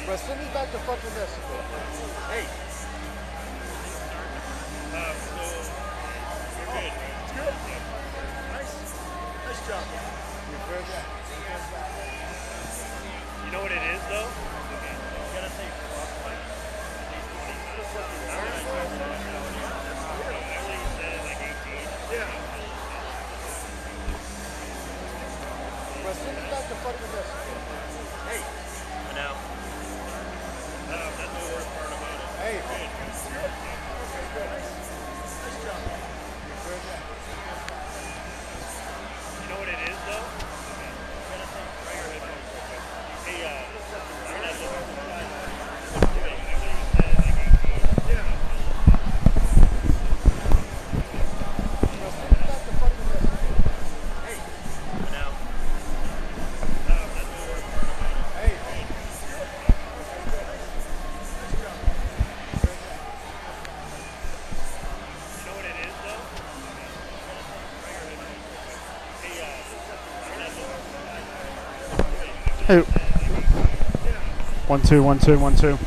But send me back to fucking Mexico. Hey. So, you're good, right? It's good. Nice job. You fresh? You know what it is, though? You gotta say fuck like at least 20 times. I only said it like 18. Yeah. But send me back to fucking Mexico. Hey. I know. That's the worst part about it. Hey. Good. It's good. Okay, good. Nice job. You fresh? You know what it is, though? You gotta say try your headphones real quick. Hey, I'm not looking for that. I only said like 18. Yeah. But send me back to fucking Mexico. Hey. I know. That's the worst part about it. Hey. It's good. Okay, good. Nice job. You know what it is, though? Try your headphones real quick. Hey, I'm not looking for that. Hey. 1 2 1 2 1 2. Are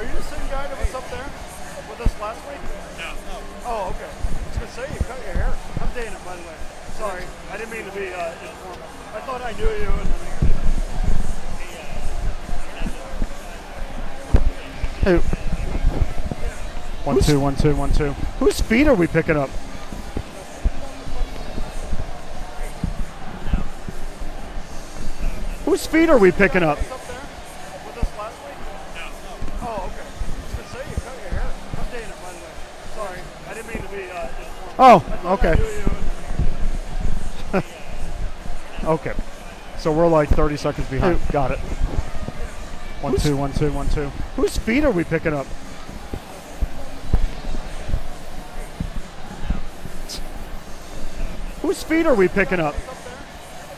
you the same guy that was up there with us last week? No. Oh, okay. I was gonna say you cut your hair. I'm Dana, by the way. Sorry, I didn't mean to be informal. I thought I knew you. Hey. 1 2 1 2 1 2. Whose feet are we picking up? Whose feet are we picking up? Up there with us last week? No. Oh, okay. I was gonna say you cut your hair. I'm Dana, by the way. Sorry, I didn't mean to be informal. Oh, okay. I knew you. Okay. So we're like 30 seconds behind. Got it. 1 2 1 2 1 2. Whose feet are we picking up? Whose feet are we picking up? Up there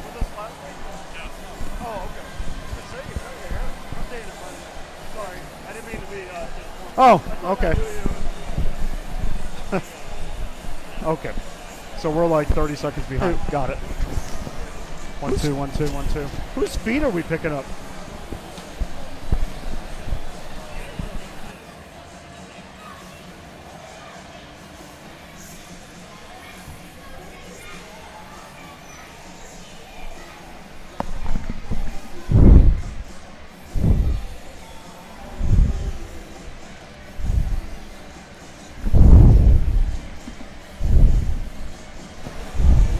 with us last week? No. Oh, okay. I was gonna say you cut your hair. I'm Dana, by the way. Sorry, I didn't mean to be informal. Oh, okay. I knew you. Okay. So we're like 30 seconds behind. Got it. 1 2 1 2 1 2. Whose feet are we picking up?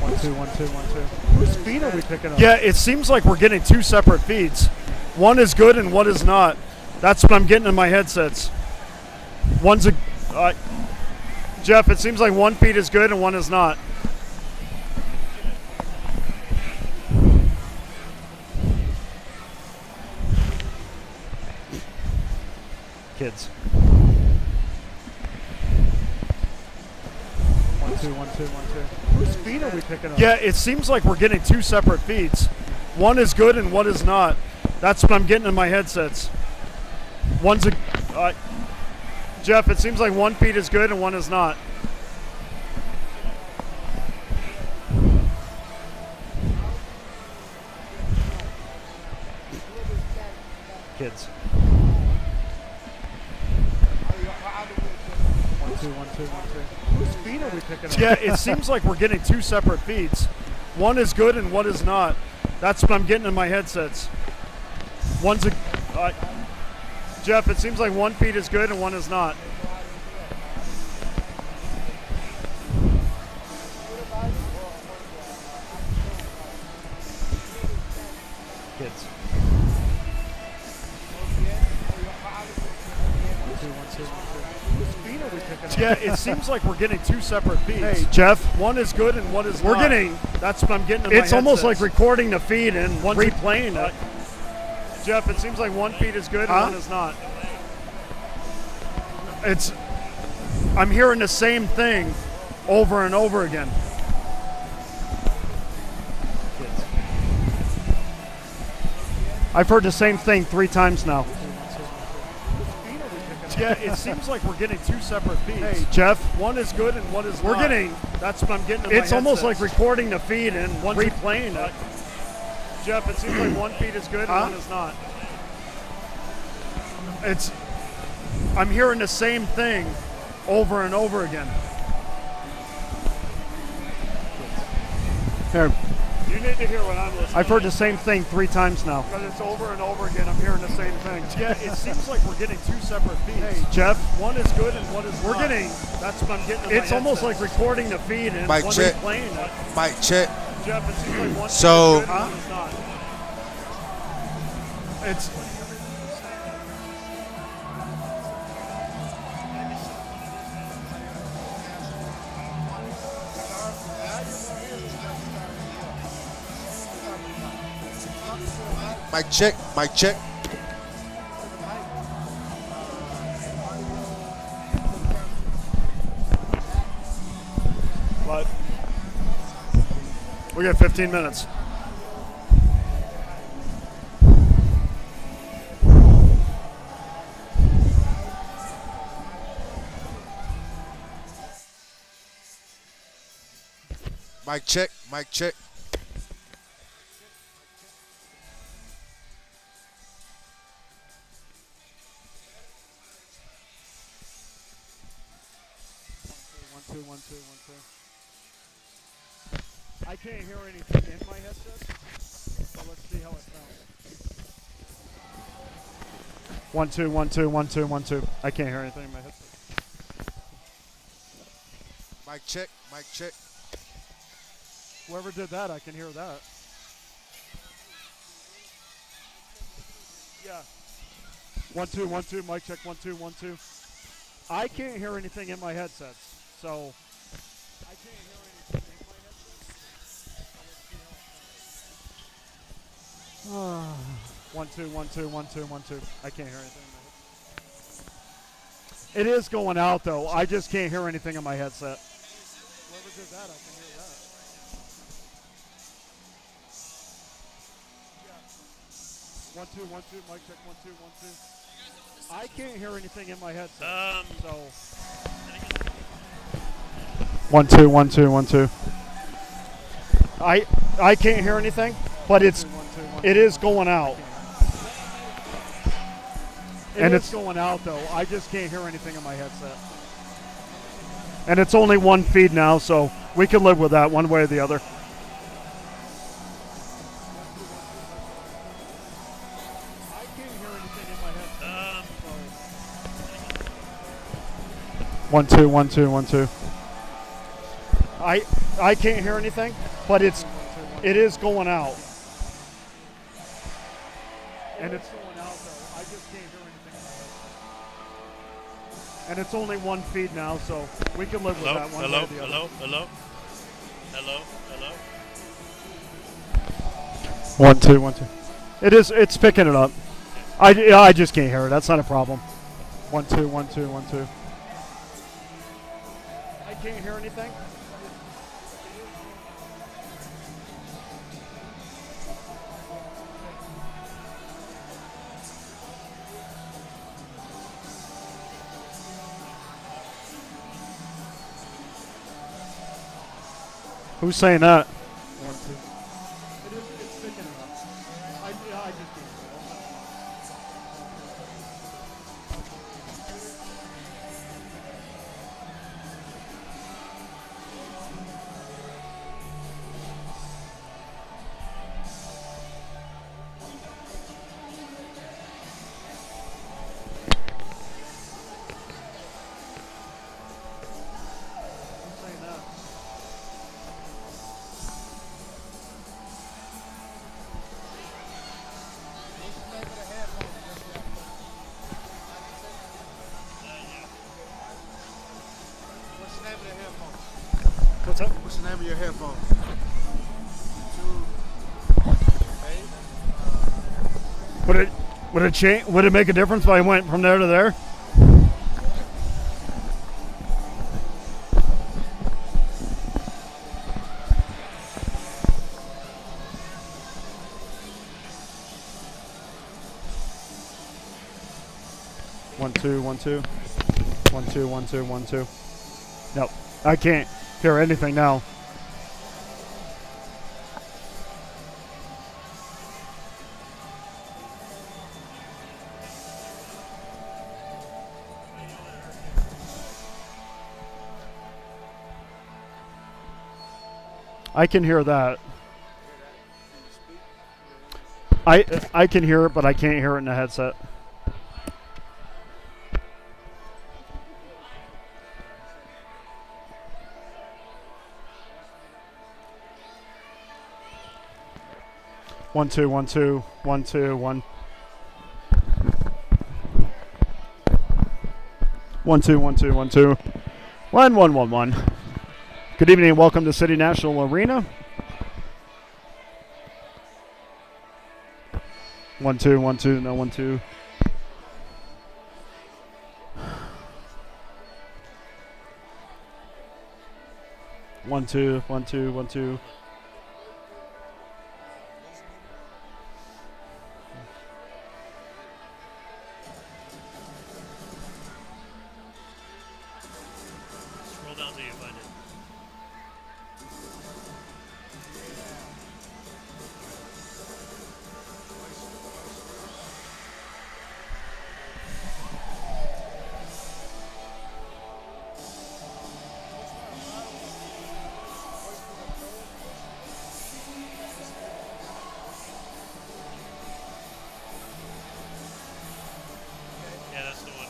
One, two, 1 2 Whose feet are we picking up? Yeah, it seems like we're getting two separate feeds. One is good and one is not. That's what I'm getting in my headsets. One's a... Jeff, it seems like one feed is good and one is not. Kids. 1 2 1 2 1 2. Whose feet are we picking up? Yeah, it seems like we're getting two separate feeds. One is good and one is not. That's what I'm getting in my headsets. One's a... Jeff, it seems like one feed is good and one is not. Kids. 1 2 1 2 1 2. Whose feet are we picking up? Yeah, it seems like we're getting two separate feeds. One is good and one is not. That's what I'm getting in my headsets. One's a... Jeff, it seems like one feed is good and one is not. Kids. 1 2 1 2 1 2. Whose feet are we picking up? Yeah, it seems like we're getting two separate feeds. Hey, Jeff, one is good and one is We're not. getting- That's what I'm getting in my It's almost like headsets. recording the feed and replaying it. Jeff, it seems like one feed is good and one is not. It's... I'm hearing the same thing over and over again. Kids. I've heard the same thing 3 times now. Yeah, it seems like we're getting two separate feeds. Hey, Jeff, one is good and one is We're not. getting- That's what I'm getting. In It's my almost headsets. like recording the feed and replaying it. Jeff, it seems like one feed is good and one is not. I'm hearing the same thing over and over again. Here, You need to hear what I'm listening. I've heard the same thing 3 times now. Because it's over and over again. I'm hearing the same thing. Yeah, it seems like we're getting two separate feeds. Hey, Jeff, One is good and one is we're not. getting- That's what I'm getting. In it's my almost like headsets. recording the feed and Mic check. replaying it. Mic check. Jeff, it seems like one So- feed is good and one is not. It's Mic check. Mic check. but we got 15 minutes. Mic check. Mic check. One, two, one, two, one, two. I can't hear anything in my headset, so let's see how it sounds. 1 2 1 2 1 2 1 2. I can't hear anything in my headset. Mic check. Mic check. Whoever did that, I can hear that. Yeah. 1 2 1 2. Mic check. 1 2 1 2. I can't hear anything in my headsets, so I can't hear anything in my headsets. 1 2 1 2 1 2 1 2. I can't hear anything in my headset. It is going out though. I just can't hear anything in my headset. Whoever did that, I can hear that. Yeah. 1 2 1 2. Mic check. 1 2 1 2. I can't hear anything in my headset. So 1 2 1 2 1 2. I can't hear anything, but it is going out. And it's going out though. I just can't hear anything in my headset. And it's only one feed now, so we can live with that one way or the other. I can't hear anything in my headset. 1 2 1 2 1 2. I can't hear anything, but it is going out. And it's going out though. I just can't hear anything. And it's only one feed now, so we can live with Hello? that one Hello? way or the other. Hello? Hello? Hello? Hello? 1 2 1 2. It's picking it up. I just can't hear it. That's not a problem. 1 2 1 2 1 2. I can't hear anything. Who's saying that? 1 2. It's picking it up. I just can't hear it. Who's saying that? What's the name of the headphones? What's up? What's the name of your headphones? Would it make a difference if I went from there to there? 1 2 1 2 1 2 1 2 1 2. Nope, I can't hear anything now. I can hear that. I can hear it, but I can't hear it in the headset. One two one two 1 2 1 1 2 1 2 1 2 1 1 1 1. Good evening and welcome to City National Arena. 1 2 1 2 no 1 2. One two one two 1 2. Scroll down till you find it. Yeah, that's the one.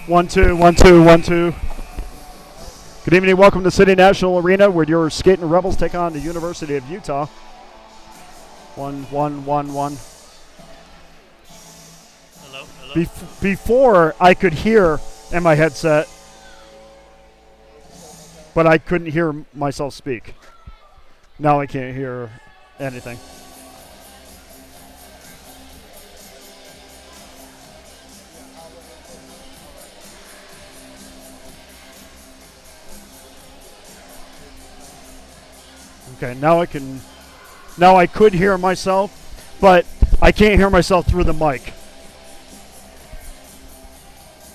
One two one two 1 2. Good evening, welcome to City National Arena, where your Skatin Rebels take on the University of Utah. 1 1 1 1. Hello? Hello? Before I could hear in my headset, but I couldn't hear myself speak. Now I can't hear anything. Okay, now I can. Now I could hear myself, but I can't hear myself through the mic,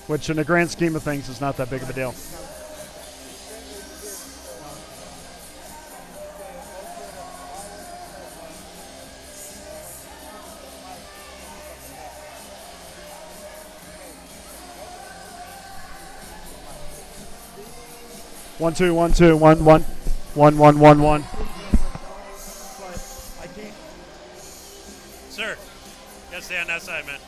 which in the grand scheme of things is not that big of a deal. One two one two 1 1 1 1 1 1. Sir, you gotta stay on that side, man.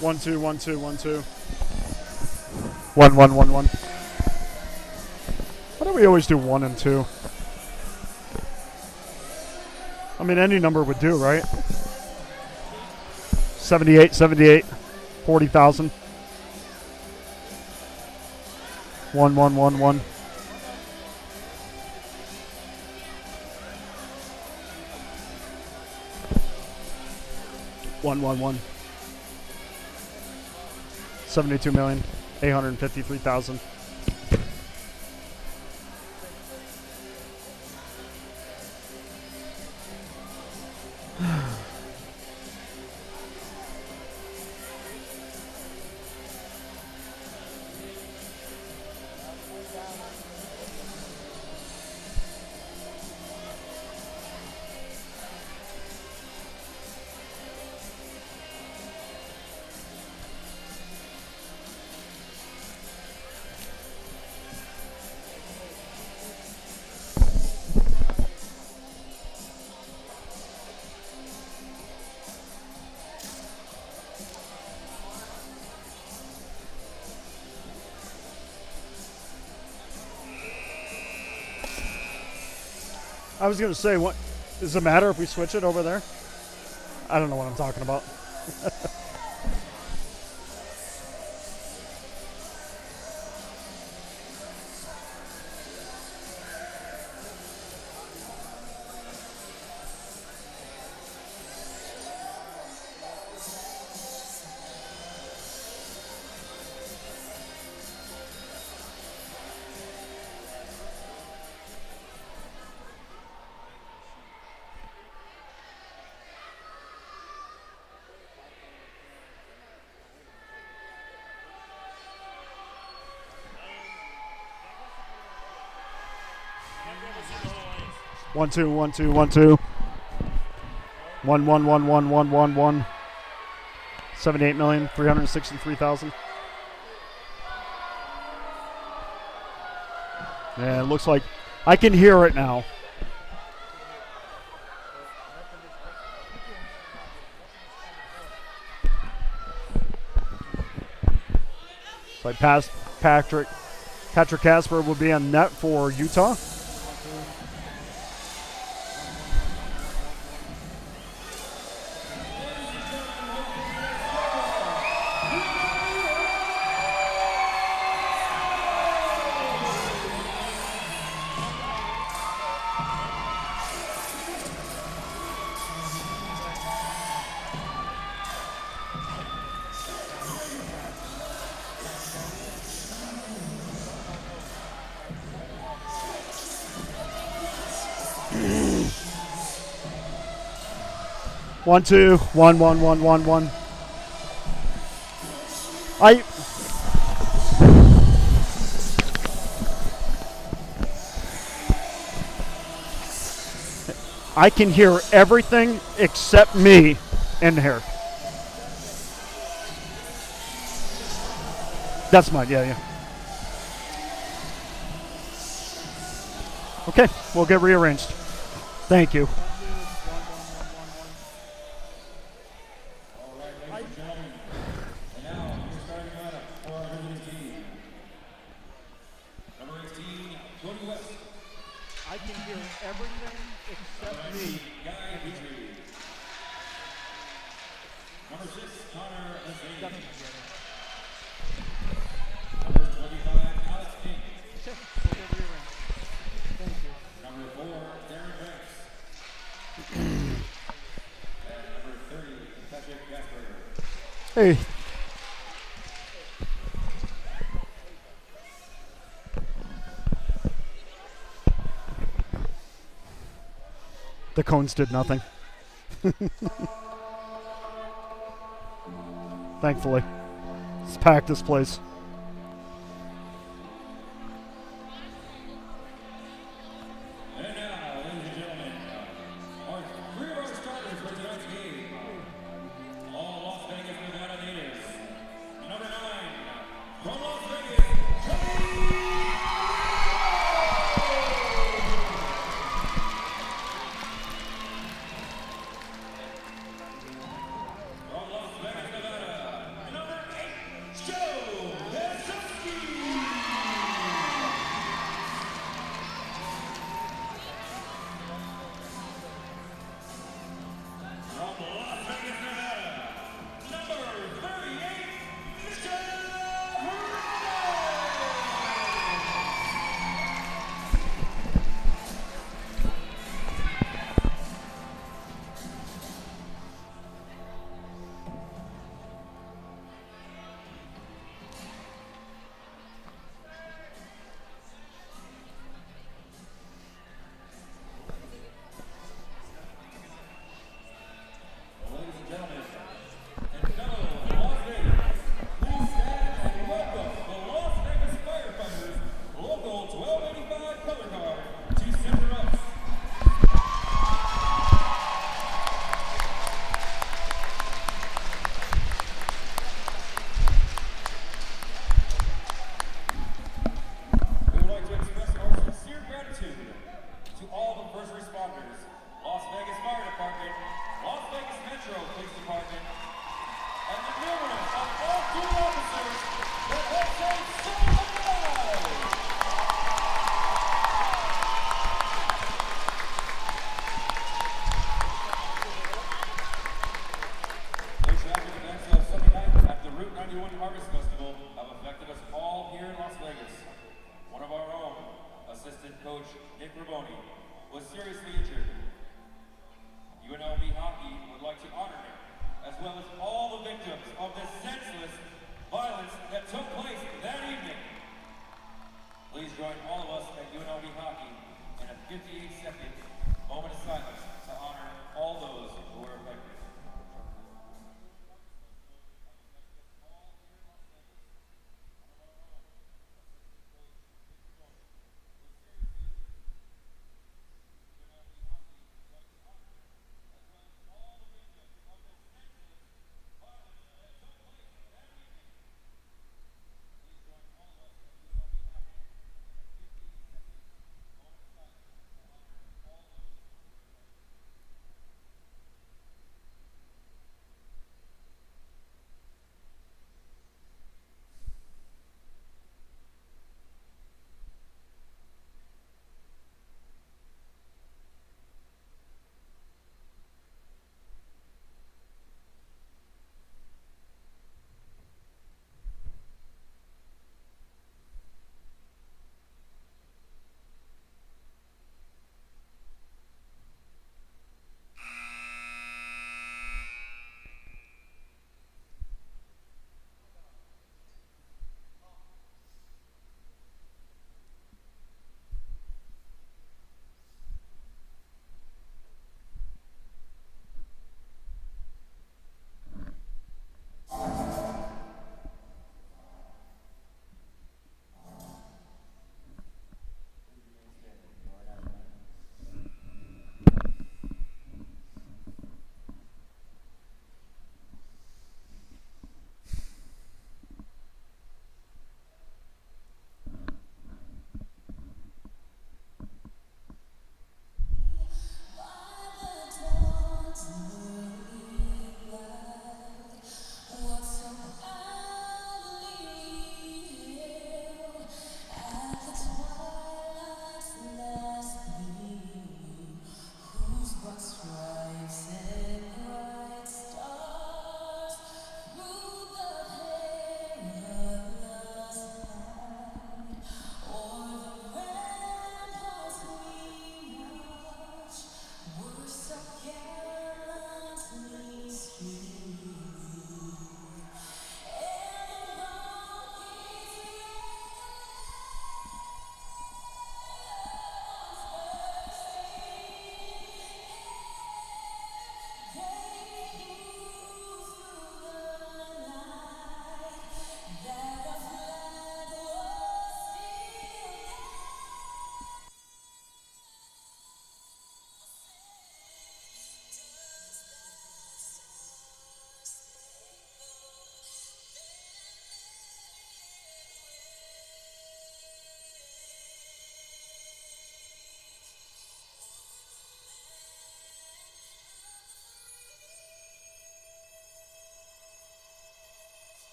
One two one two 1 2 1 1 1 1. Why do we always do 1 and 2? I mean, any number would do, right? 78 78 40,000. 1 1 1 1. 1 1 1. 72,853,000. I was going to say, what does it matter if we switch it over there? I don't know what I'm talking about. 1 2 1 2 1 2 1 1 1 1 1 1 1 78,363,000. Yeah, it looks like I can hear it now. So I passed Patrick Casper will be on net for Utah. One, two, one, one, one, one, one. I can hear everything except me in here. That's mine, yeah. Okay, we'll get rearranged. Thank you. I can hear everything except me. Number 6, Connor Azane. Number 25, Alex King. Thank you. Number 4, Darren Banks. And number 30, Patrick Gasper. Hey. The cones did nothing. Thankfully. Let's pack this place. And now, ladies and gentlemen, our 3 of our starters for tonight's game. All Las Vegas, Nevada natives. Number 9, from Las Vegas, from Las Vegas, Nevada, number 8, Joe.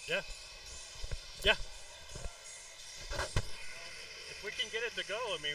Yeah. Yeah. If we can get it to go, I mean.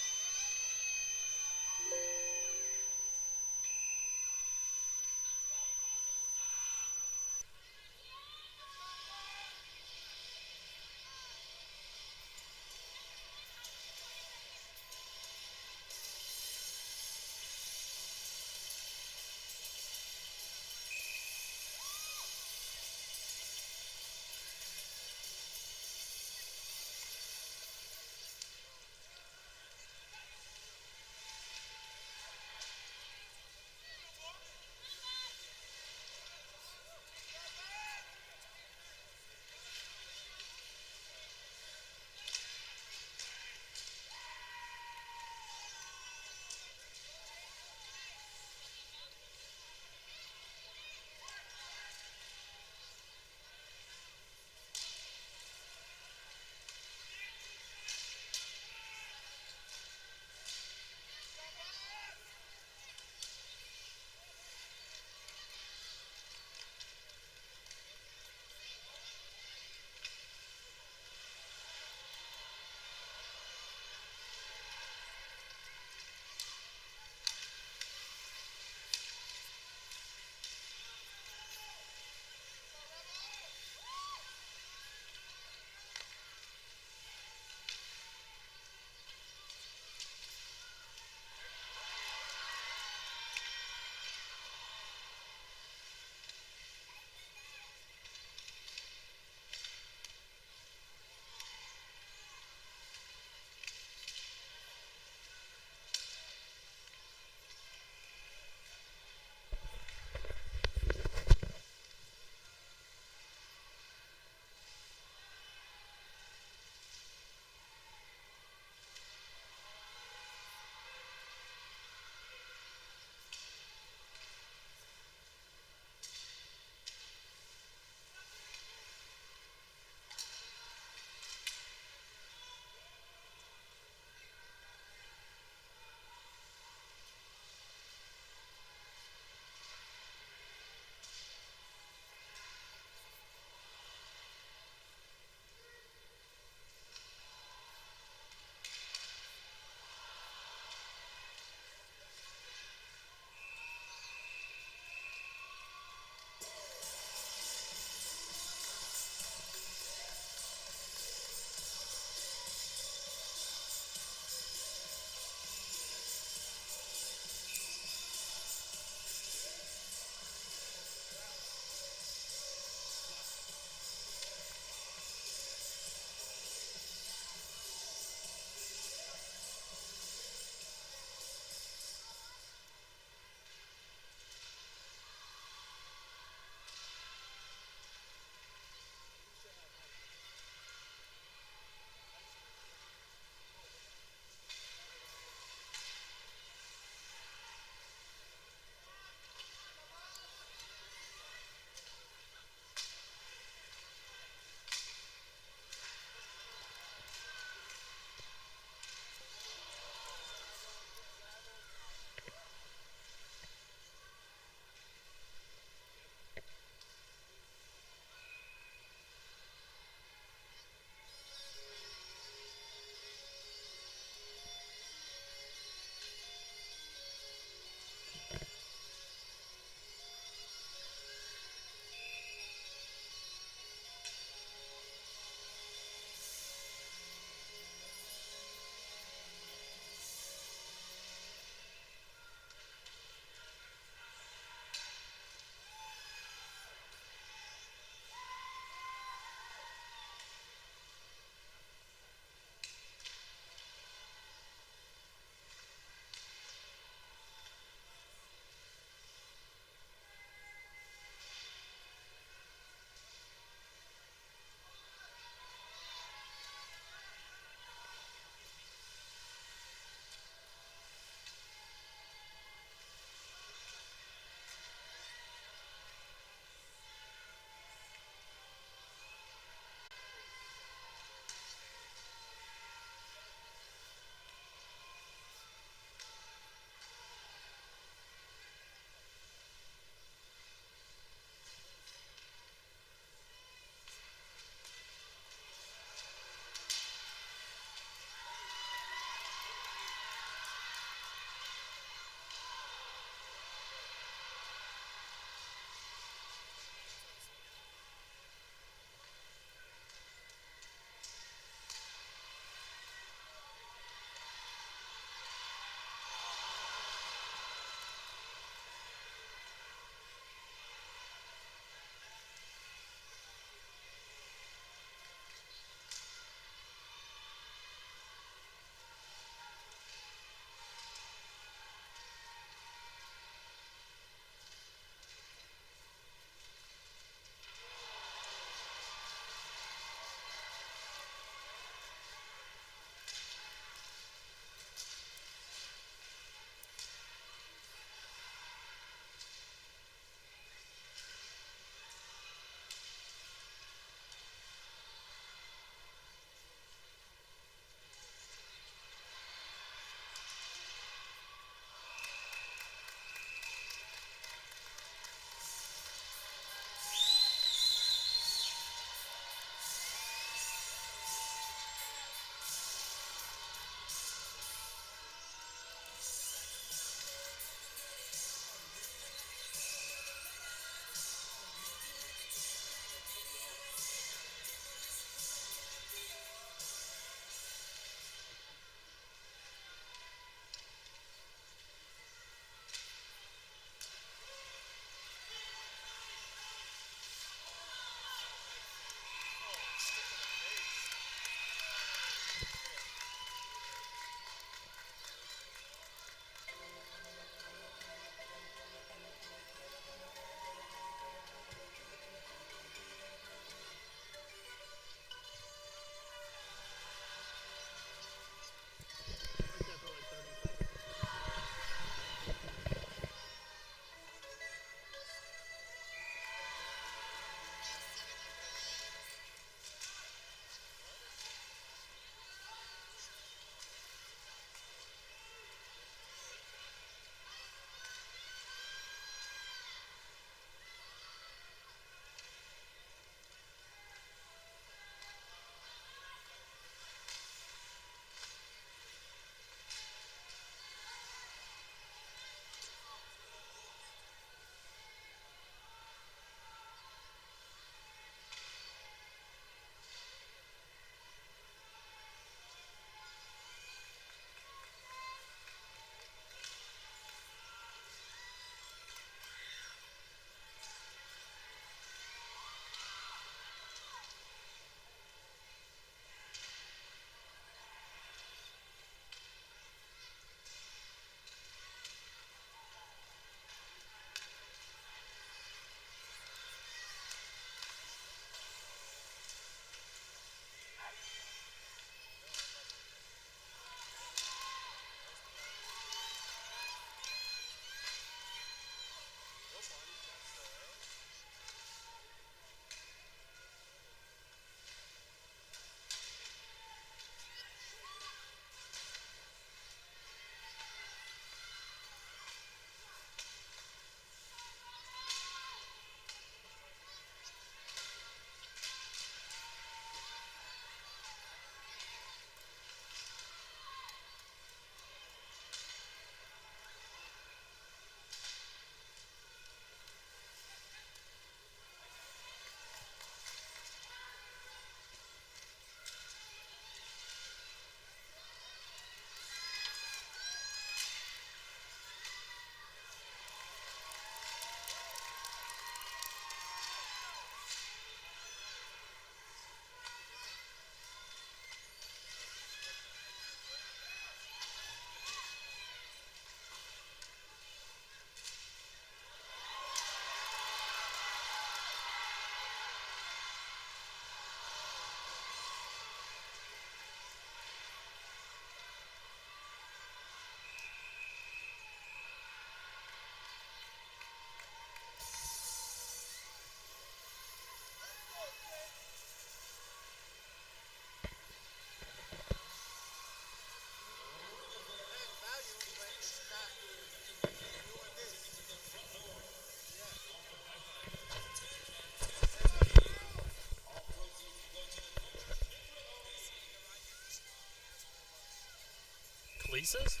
releases?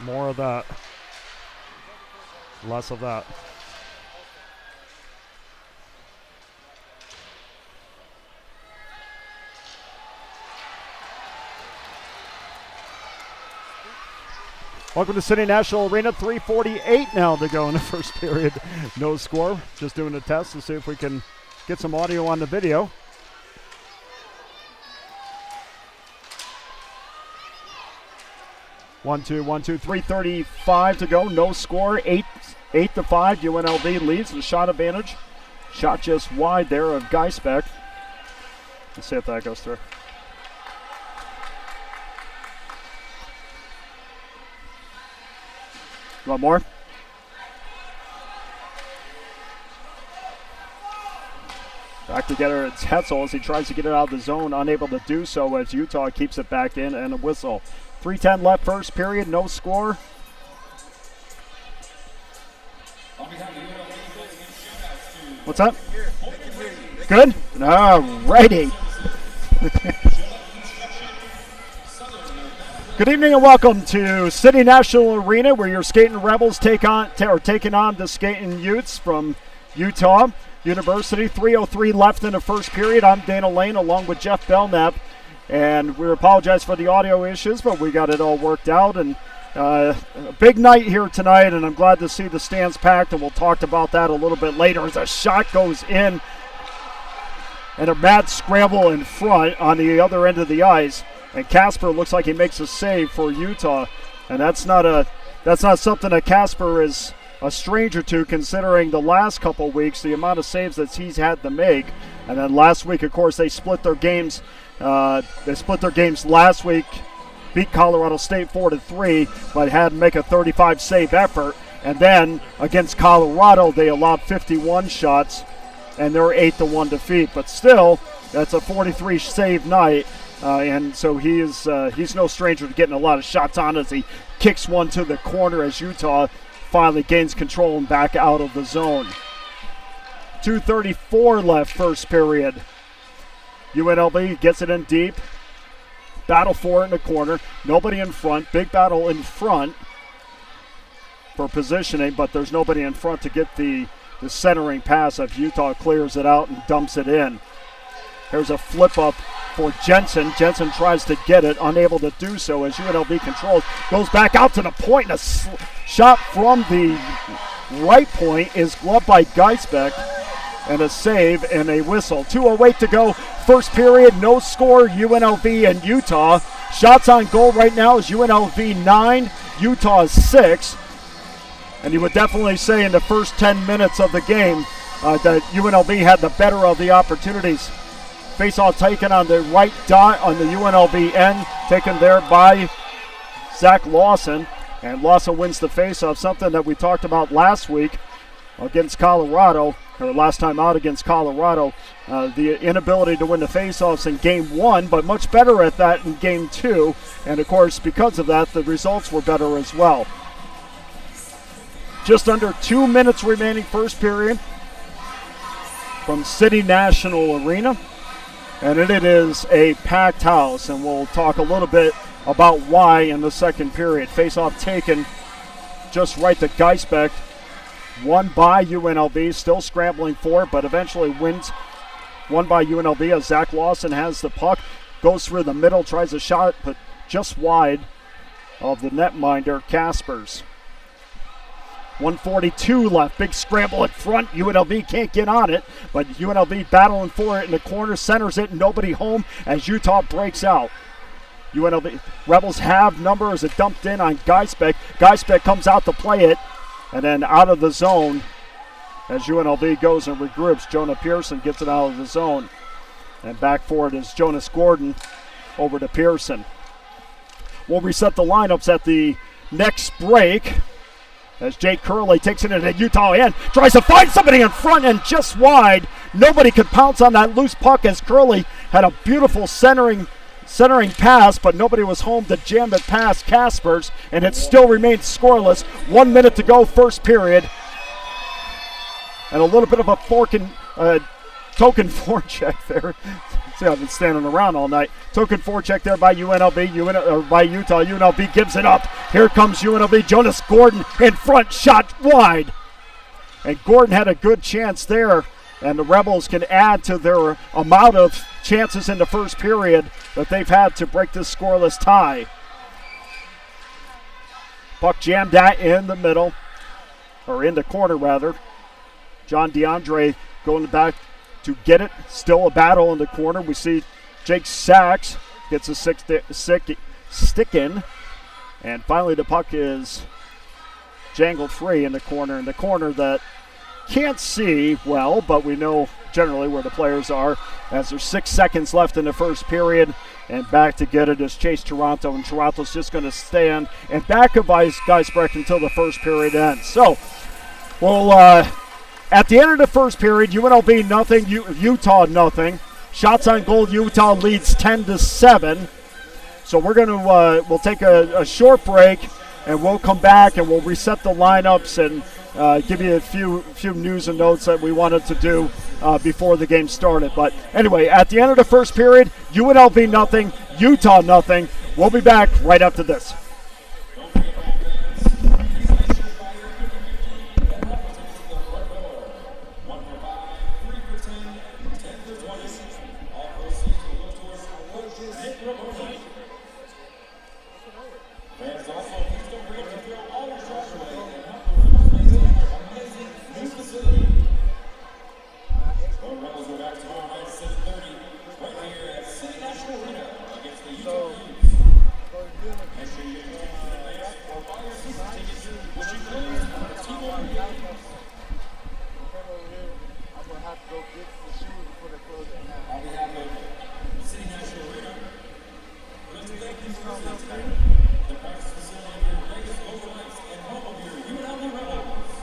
More of that. Less of that. Welcome to City National Arena. 3:48 now to go in the first period. No score. Just doing a test to see if we can get some audio on the video. One, two, 3:35 to go. No score. 8-5. UNLV leads the shot advantage. Shot just wide there of Geisbeck. Let's see if that goes through. You want more? Back together, it's Hetzel as he tries to get it out of the zone, unable to do so as Utah keeps it back in and a whistle. 3:10 left first period, no score. What's up? Good? All righty. Good evening and welcome to City National Arena, where your Skatin Rebels taking on the Skatin Utes from Utah University. 3:03 left in the first period. I'm Dana Lane along with Jeff Belknap, and we apologize for the audio issues, but we got it all worked out. And a big night here tonight, and I'm glad to see the stands packed, and we'll talk about that a little bit later as a shot goes in and a mad scramble in front on the other end of the ice. And Casper looks like he makes a save for Utah, and that's not something that Casper is a stranger to, considering the last couple weeks, the amount of saves that he's had to make. And then last week, of course, they split their games. Last week, beat Colorado State 4-3, but had to make a 35 save effort. And then against Colorado, they allowed 51 shots, and they're 8-1 defeat. But still, that's a 43 save night. And so he's no stranger to getting a lot of shots on as he kicks one to the corner as Utah finally gains control and back out of the zone. 2:34 left first period. UNLV gets it in deep. Battle for it in the corner. Nobody in front. Big battle in front for positioning, but there's nobody in front to get the centering pass if Utah clears it out and dumps it in. Here's a flip up for Jensen. Jensen tries to get it, unable to do so as UNLV controls. Goes back out to the point, and a shot from the right point is gloved by Geisbeck, and a save and a whistle. 2:08 to go, first period, no score, UNLV and Utah. Shots on goal right now is UNLV 9, Utah 6. And you would definitely say in the first 10 minutes of the game that UNLV had the better of the opportunities. Faceoff taken on the right dot on the UNLV end, taken there by Zach Lawson. And Lawson wins the faceoff, something that we talked about last week against Colorado, or last time out against Colorado. The inability to win the faceoffs in game one, but much better at that in game two. And of course, because of that, the results were better as well. Just under 2 minutes remaining first period from City National Arena. And it is a packed house, and we'll talk a little bit about why in the second period. Face-off taken just right to Geisbeck. Won by UNLV, still scrambling for it, but eventually wins. Won by UNLV as Zach Lawson has the puck. Goes through the middle, tries a shot, but just wide of the netminder, Kaspers. 1:42 left. Big scramble in front. UNLV can't get on it, but UNLV battling for it in the corner, centers it, nobody home as Utah breaks out. UNLV Rebels have numbers that dumped in on Geisbeck. Geisbeck comes out to play it, and then out of the zone as UNLV goes and regroups. Jonah Pearson gets it out of the zone, and back for it is Jonas Gordon over to Pearson. We'll reset the lineups at the next break as Jake Curley takes it into Utah end, tries to find somebody in front and just wide. Nobody could pounce on that loose puck as Curley had a beautiful centering pass, but nobody was home to jam it past Kaspers, and it still remains scoreless. 1 minute to go, first period. And a little bit of a token forecheck there. See, I've been standing around all night. Token forecheck there by UNLV, by Utah. UNLV gives it up. Here comes UNLV. Jonas Gordon in front, shot wide. And Gordon had a good chance there. And the Rebels can add to their amount of chances in the first period that they've had to break this scoreless tie. Puck jammed that in the middle, or in the corner rather. John DeAndre going back to get it. Still a battle in the corner. We see Jake Sachs gets a stick in. And finally the puck is jangled free in the corner. In the corner that can't see well, but we know generally where the players are, as there's 6 seconds left in the first period. And back to get it is Chase Toronto, and Toronto's just going to stand and back of Geisbrecht until the first period ends. So, we'll, at the end of the first period, UNLV nothing, Utah nothing. Shots on goal, Utah leads 10-7. So we're going to, we'll take a short break, and we'll come back and we'll reset the lineups and give you a few news and notes that we wanted to do before the game started. But anyway, at the end of the first period, UNLV nothing, Utah nothing. We'll be back right after this.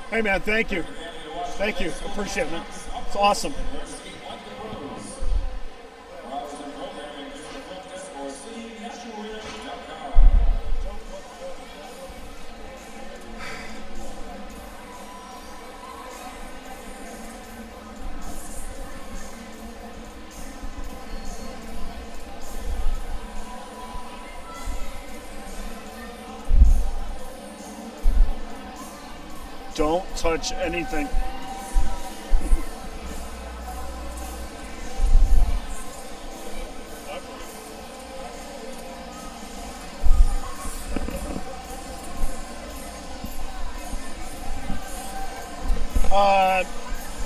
Hey, man, thank you. Thank you. Appreciate it, man. It's awesome. Don't touch anything.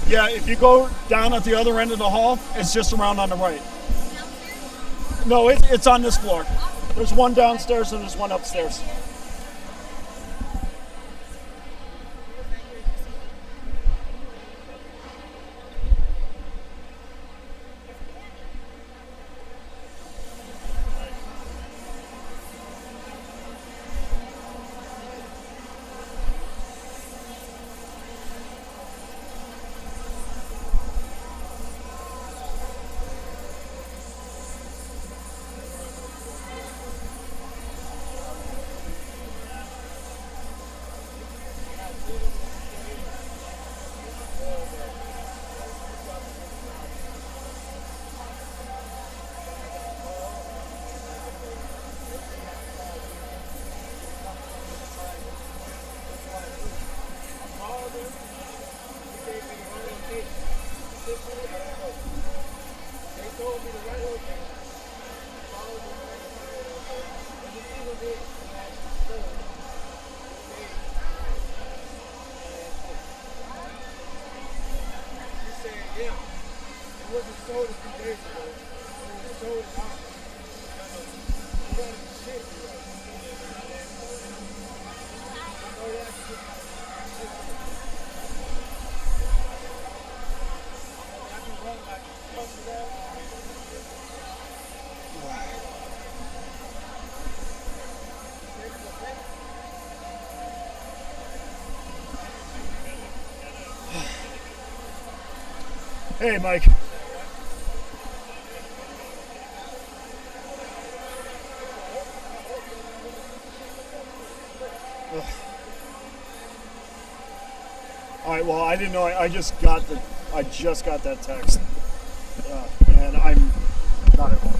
Yeah, if you go down at the other end of the hall, it's just around on the right. No, it's on this floor. There's one downstairs and there's one upstairs. Hey, Mike. All right. Well, I didn't know. I just got that text, and I'm Not at all.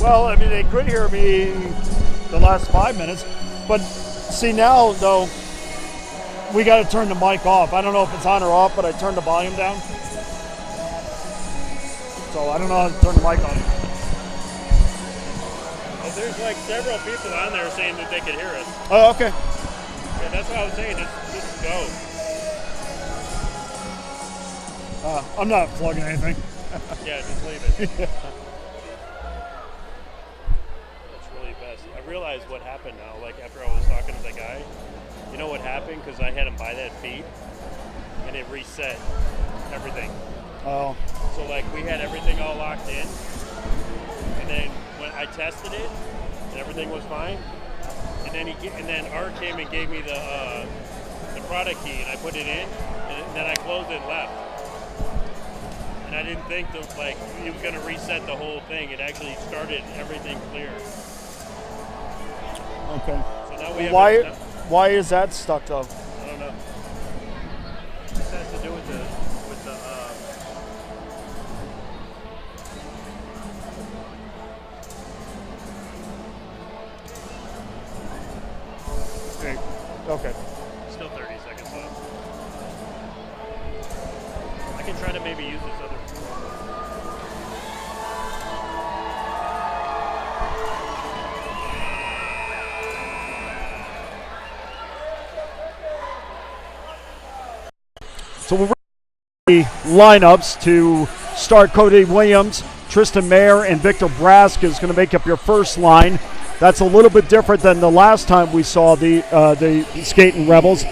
Well, I mean, they could hear me the last 5 minutes, but see now, though, we got to turn the mic off. I don't know if it's on or off, but I turned the volume down. So I don't know how to turn the mic on. Well, there's like several people on there saying that they could hear us. Oh, okay. Yeah, that's what I was saying. Just go. I'm not plugging anything. Yeah, just leave it. That's really best. I realized what happened now. Like after I was talking to the guy, you know what happened? Because I had him buy that feed, and it reset everything. Oh. So like we had everything all locked in, and then when I tested it, and everything was fine, and then Art came and gave me the product key, and I put it in, and then I closed it and left. And I didn't think that like he was gonna reset the whole thing. It actually started everything clear. Okay. So now we have Why is that stuck though? I don't know. This has to do with the Okay. still 30 seconds left. I can try to maybe use this other. So we're ready the lineups to start. Cody Williams, Tristan Mayer, and Victor Brask is going to make up your first line. That's a little bit different than the last time we saw the Skatin Rebels.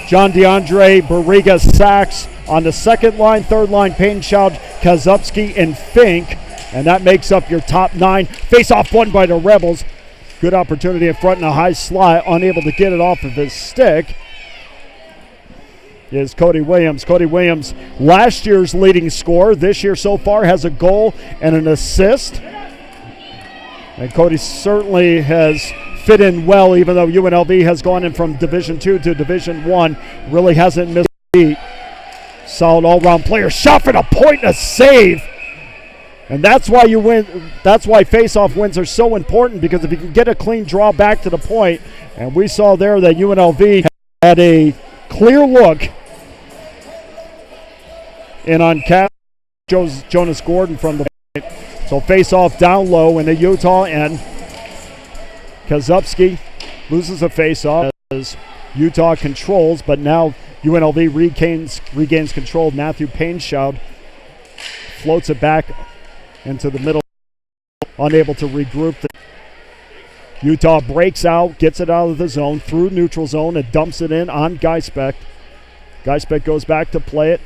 John DeAndre, Barriga, Sachs on the second line. Third line, Payne Shout, Kazupski, and Fink. And that makes up your top 9. Face-off won by the Rebels. Good opportunity in front in a high slot. Unable to get it off of his stick is Cody Williams. Cody Williams, last year's leading scorer. This year so far has a goal and an assist. And Cody certainly has fit in well, even though UNLV has gone in from Division 2 to Division 1. Really hasn't missed a beat. Solid all-round player. Shot for the point and a save. And that's why you win. That's why face-off wins are so important, because if you can get a clean draw back to the point, and we saw there that UNLV had a clear look in on Jonas Gordon from the point. So face-off down low in the Utah end. Kazupski loses a face-off as Utah controls, but now UNLV regains control. Matthew Painshout floats it back into the middle, unable to regroup. Utah breaks out, gets it out of the zone, through neutral zone, and dumps it in on Geispect. Geispect goes back to play it,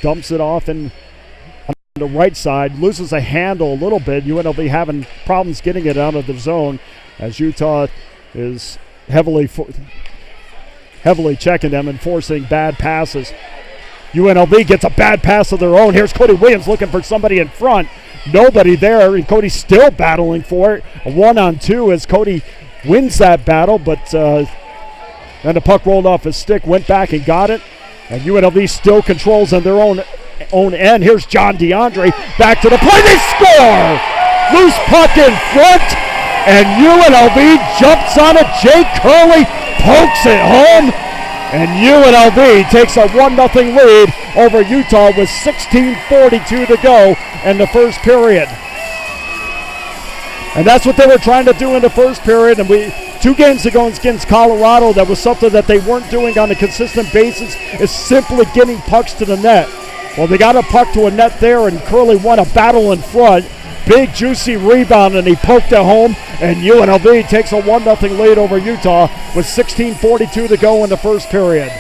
dumps it off and on the right side, loses a handle a little bit. UNLV having problems getting it out of the zone as Utah is heavily checking them and forcing bad passes. UNLV gets a bad pass of their own. Here's Cody Williams looking for somebody in front. Nobody there, and Cody's still battling for it. A 1-on-2 as Cody wins that battle, but then the puck rolled off his stick, went back and got it. And UNLV still controls on their own end. Here's John DeAndre back to the play. They score! Loose puck in front, and UNLV jumps on it. Jake Curley pokes it home, and UNLV takes a 1-0 lead over Utah with 16:42 to go in the first period. And that's what they were trying to do in the first period. And 2 games ago against Colorado, that was something that they weren't doing on a consistent basis, is simply getting pucks to the net. Well, they got a puck to a net there, and Curley won a battle in front. Big, juicy rebound, and he poked it home, and UNLV takes a 1-0 lead over Utah with 16:42 to go in the first period.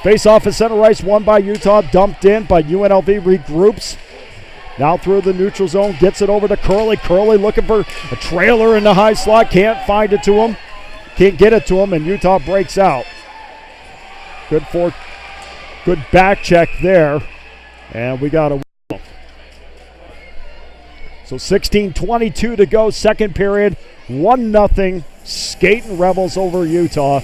Face-off at center ice, won by Utah, dumped in, but UNLV regroups. Now through the neutral zone, gets it over to Curley. Curley looking for a trailer in the high slot, can't find it to him. Can't get it to him, and Utah breaks out. Good back check there, and we got a. So 16:22 to go, second period, 1-0 Skatin Rebels over Utah.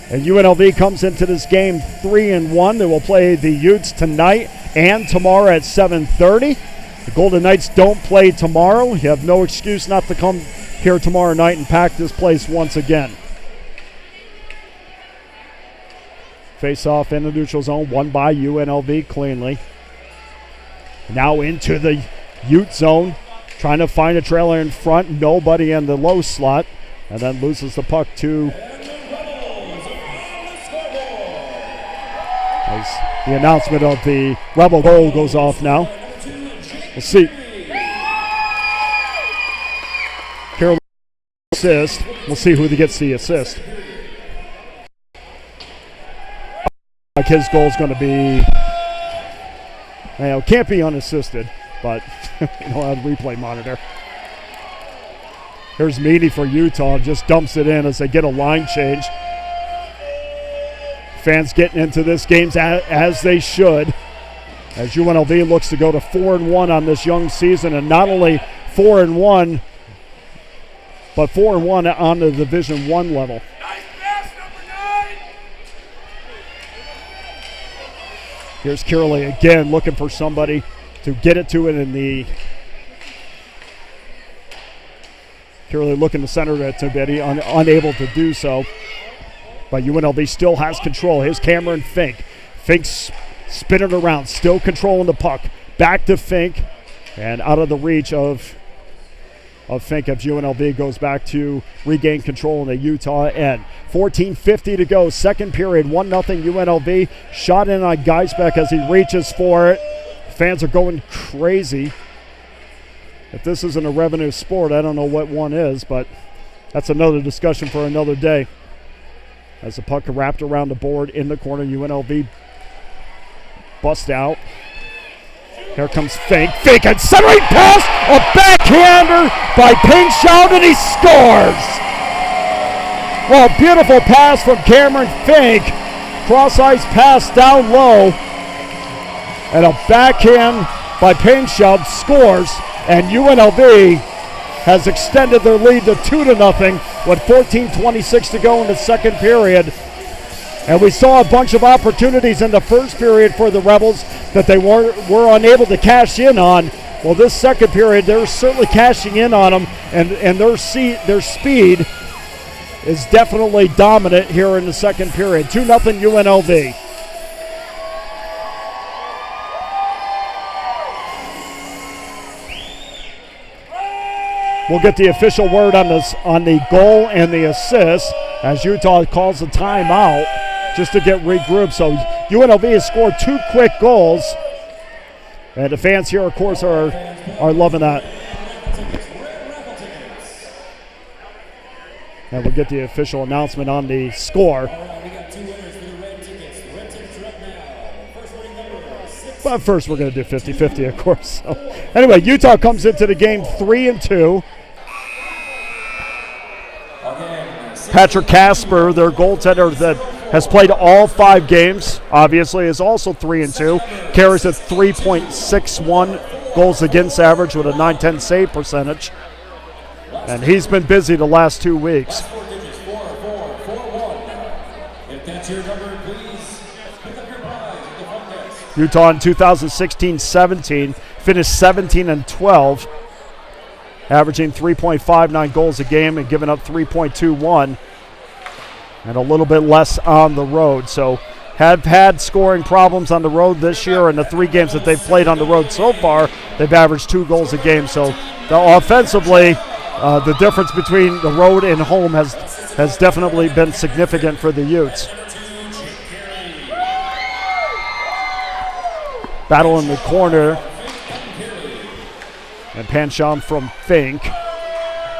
And UNLV comes into this game 3-1. They will play the Utes tonight and tomorrow at 7:30. The Golden Knights don't play tomorrow. You have no excuse not to come here tomorrow night and pack this place once again. Face off in the neutral zone, won by UNLV cleanly. Now into the Ute zone, trying to find a trailer in front. Nobody in the low slot, and then loses the puck to. As the announcement of the Rebel goal goes off now. We'll see. Carroll assist. We'll see who gets the assist. Like his goal is going to be, can't be unassisted, but you know, on replay monitor. Here's Meany for Utah, just dumps it in as they get a line change. Fans getting into this game as they should, as UNLV looks to go to 4-1 on this young season, and not only 4-1, but 4-1 on the Division I level. Here's Curley again, looking for somebody to get it to it in the. Curley looking to center it to Betty, unable to do so. But UNLV still has control. Here's Cameron Fink. Fink's spinning around, still controlling the puck. Back to Fink, and out of the reach of Fink as UNLV goes back to regain control in the Utah end. 14:50 to go, second period, 1-0 UNLV. Shot in on Geisbeck as he reaches for it. Fans are going crazy. If this isn't a revenue sport, I don't know what one is, but that's another discussion for another day. As the puck wrapped around the board in the corner, UNLV bust out. Here comes Fink. Fink and centering pass, a backhander by Pinchot, and he scores. Well, beautiful pass from Cameron Fink. Cross-ice pass down low, and a backhand by Pinchot scores, and UNLV has extended their lead to 2-0 with 14:26 to go in the second period. And we saw a bunch of opportunities in the first period for the Rebels that they were unable to cash in on. Well, this second period, they're certainly cashing in on them, and their speed is definitely dominant here in the second period. 2-0 UNLV. We'll get the official word on the goal and the assist as Utah calls a timeout just to get regrouped. So UNLV has scored 2 quick goals, and the fans here, of course, are loving that. And we'll get the official announcement on the score. But first, we're going to do 50-50, of course. So, anyway, Utah comes into the game 3-2. Patrick Casper, their goaltender that has played all 5 games, obviously, is also 3-2. Carries a 3.61 goals against average with a .910 save percentage. And he's been busy the last 2 weeks. Utah in 2016-17 finished 17-12, averaging 3.59 goals a game and giving up 3.21, and a little bit less on the road. So have had scoring problems on the road this year. In the 3 games that they've played on the road so far, they've averaged 2 goals a game. So offensively, the difference between the road and home has definitely been significant for the Utes. Battle in the corner, and Pancham from Fink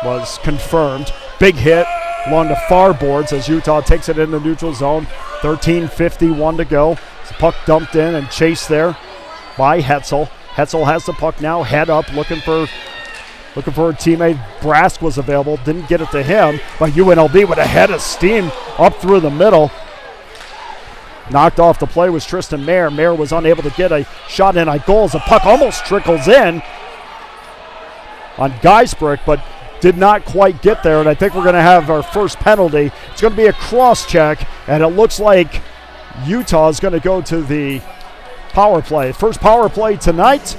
was confirmed. Big hit along the far boards as Utah takes it in the neutral zone. 13:51 to go. The puck dumped in and chased there by Hetzel. Hetzel has the puck now, head up, looking for a teammate. Brask was available, didn't get it to him, but UNLV with a head of steam up through the middle. Knocked off the play was Tristan Mayer. Mayer was unable to get a shot in on goal as the puck almost trickles in on Geisbrick, but did not quite get there. And I think we're going to have our first penalty. It's going to be a cross check, and it looks like Utah is going to go to the power play. First power play tonight.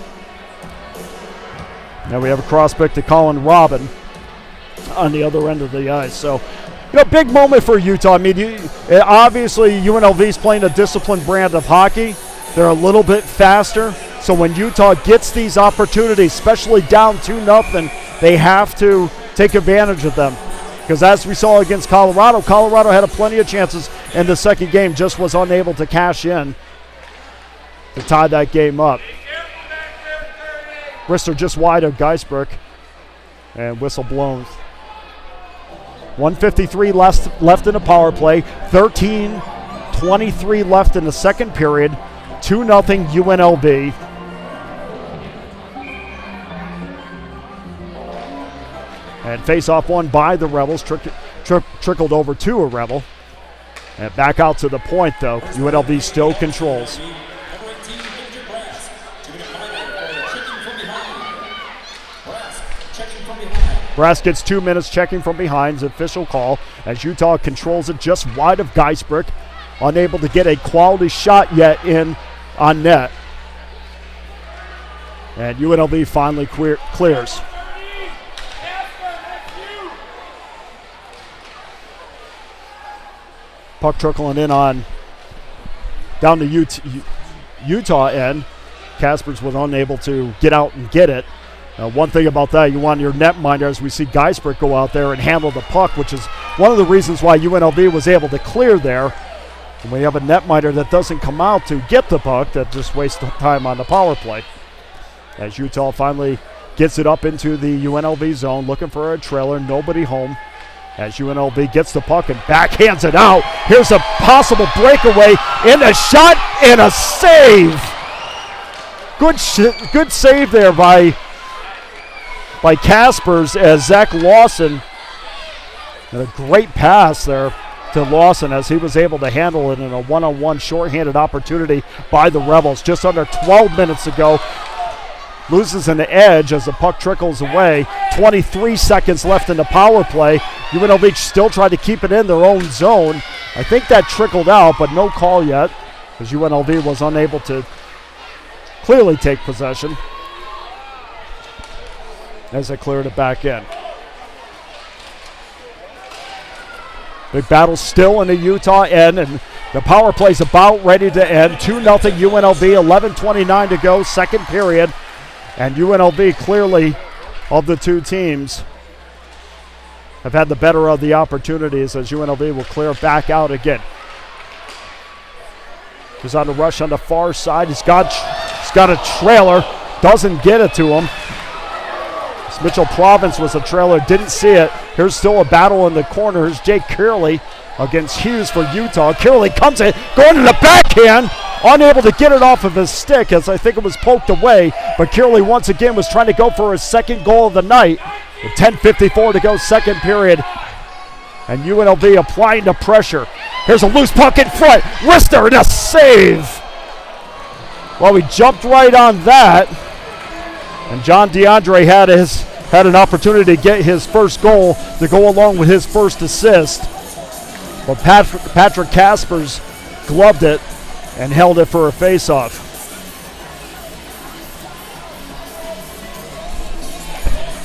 Now we have a cross pick to Colin Robin on the other end of the ice. So, big moment for Utah. I mean, obviously UNLV's playing a disciplined brand of hockey. They're a little bit faster. So when Utah gets these opportunities, especially down 2-0, they have to take advantage of them. Because as we saw against Colorado, Colorado had plenty of chances in the second game, just was unable to cash in to tie that game up. Brister just wide of Geisbruck, and whistle blown. 1:53 left in the power play. 13:23 left in the second period. 2-0 UNLV. And face-off won by the Rebels. Trickled over to a Rebel. And back out to the point, though. UNLV still controls. Brass gets 2 minutes checking from behind. It's official call as Utah controls it just wide of Geisbruck. Unable to get a quality shot yet in on net. And UNLV finally clears. Puck trickling in on down the Utah end. Kaspers was unable to get out and get it. One thing about that, you want your netminder, as we see Geisbruck go out there and handle the puck, which is one of the reasons why UNLV was able to clear there. And we have a netminder that doesn't come out to get the puck, that just wastes time on the power play. As Utah finally gets it up into the UNLV zone, looking for a trailer, nobody home. As UNLV gets the puck and backhands it out. Here's a possible breakaway, and a shot and a save. Good save there by Kaspers as Zach Lawson. And a great pass there to Lawson as he was able to handle it in a one-on-one shorthanded opportunity by the Rebels. Just under 12 minutes ago. Loses an edge as the puck trickles away. 23 seconds left in the power play. UNLV still tried to keep it in their own zone. I think that trickled out, but no call yet as UNLV was unable to clearly take possession as they cleared it back in. Big battle still in the Utah end, and the power play's about ready to end. 2-0 UNLV, 11:29 to go, second period. And UNLV clearly, of the two teams, have had the better of the opportunities as UNLV will clear back out again. He's on the rush on the far side. He's got a trailer. Doesn't get it to him. Mitchell Province was a trailer. Didn't see it. Here's still a battle in the corner. Here's Jake Kearley against Hughes for Utah. Kearley comes in, going to the backhand. Unable to get it off of his stick as I think it was poked away. But Kearley once again was trying to go for his second goal of the night. With 10:54 to go, second period. And UNLV applying the pressure. Here's a loose puck in front. Rister and a save. Well, he jumped right on that. And John DeAndre had an opportunity to get his first goal to go along with his first assist. But Patrick Kaspers gloved it and held it for a faceoff.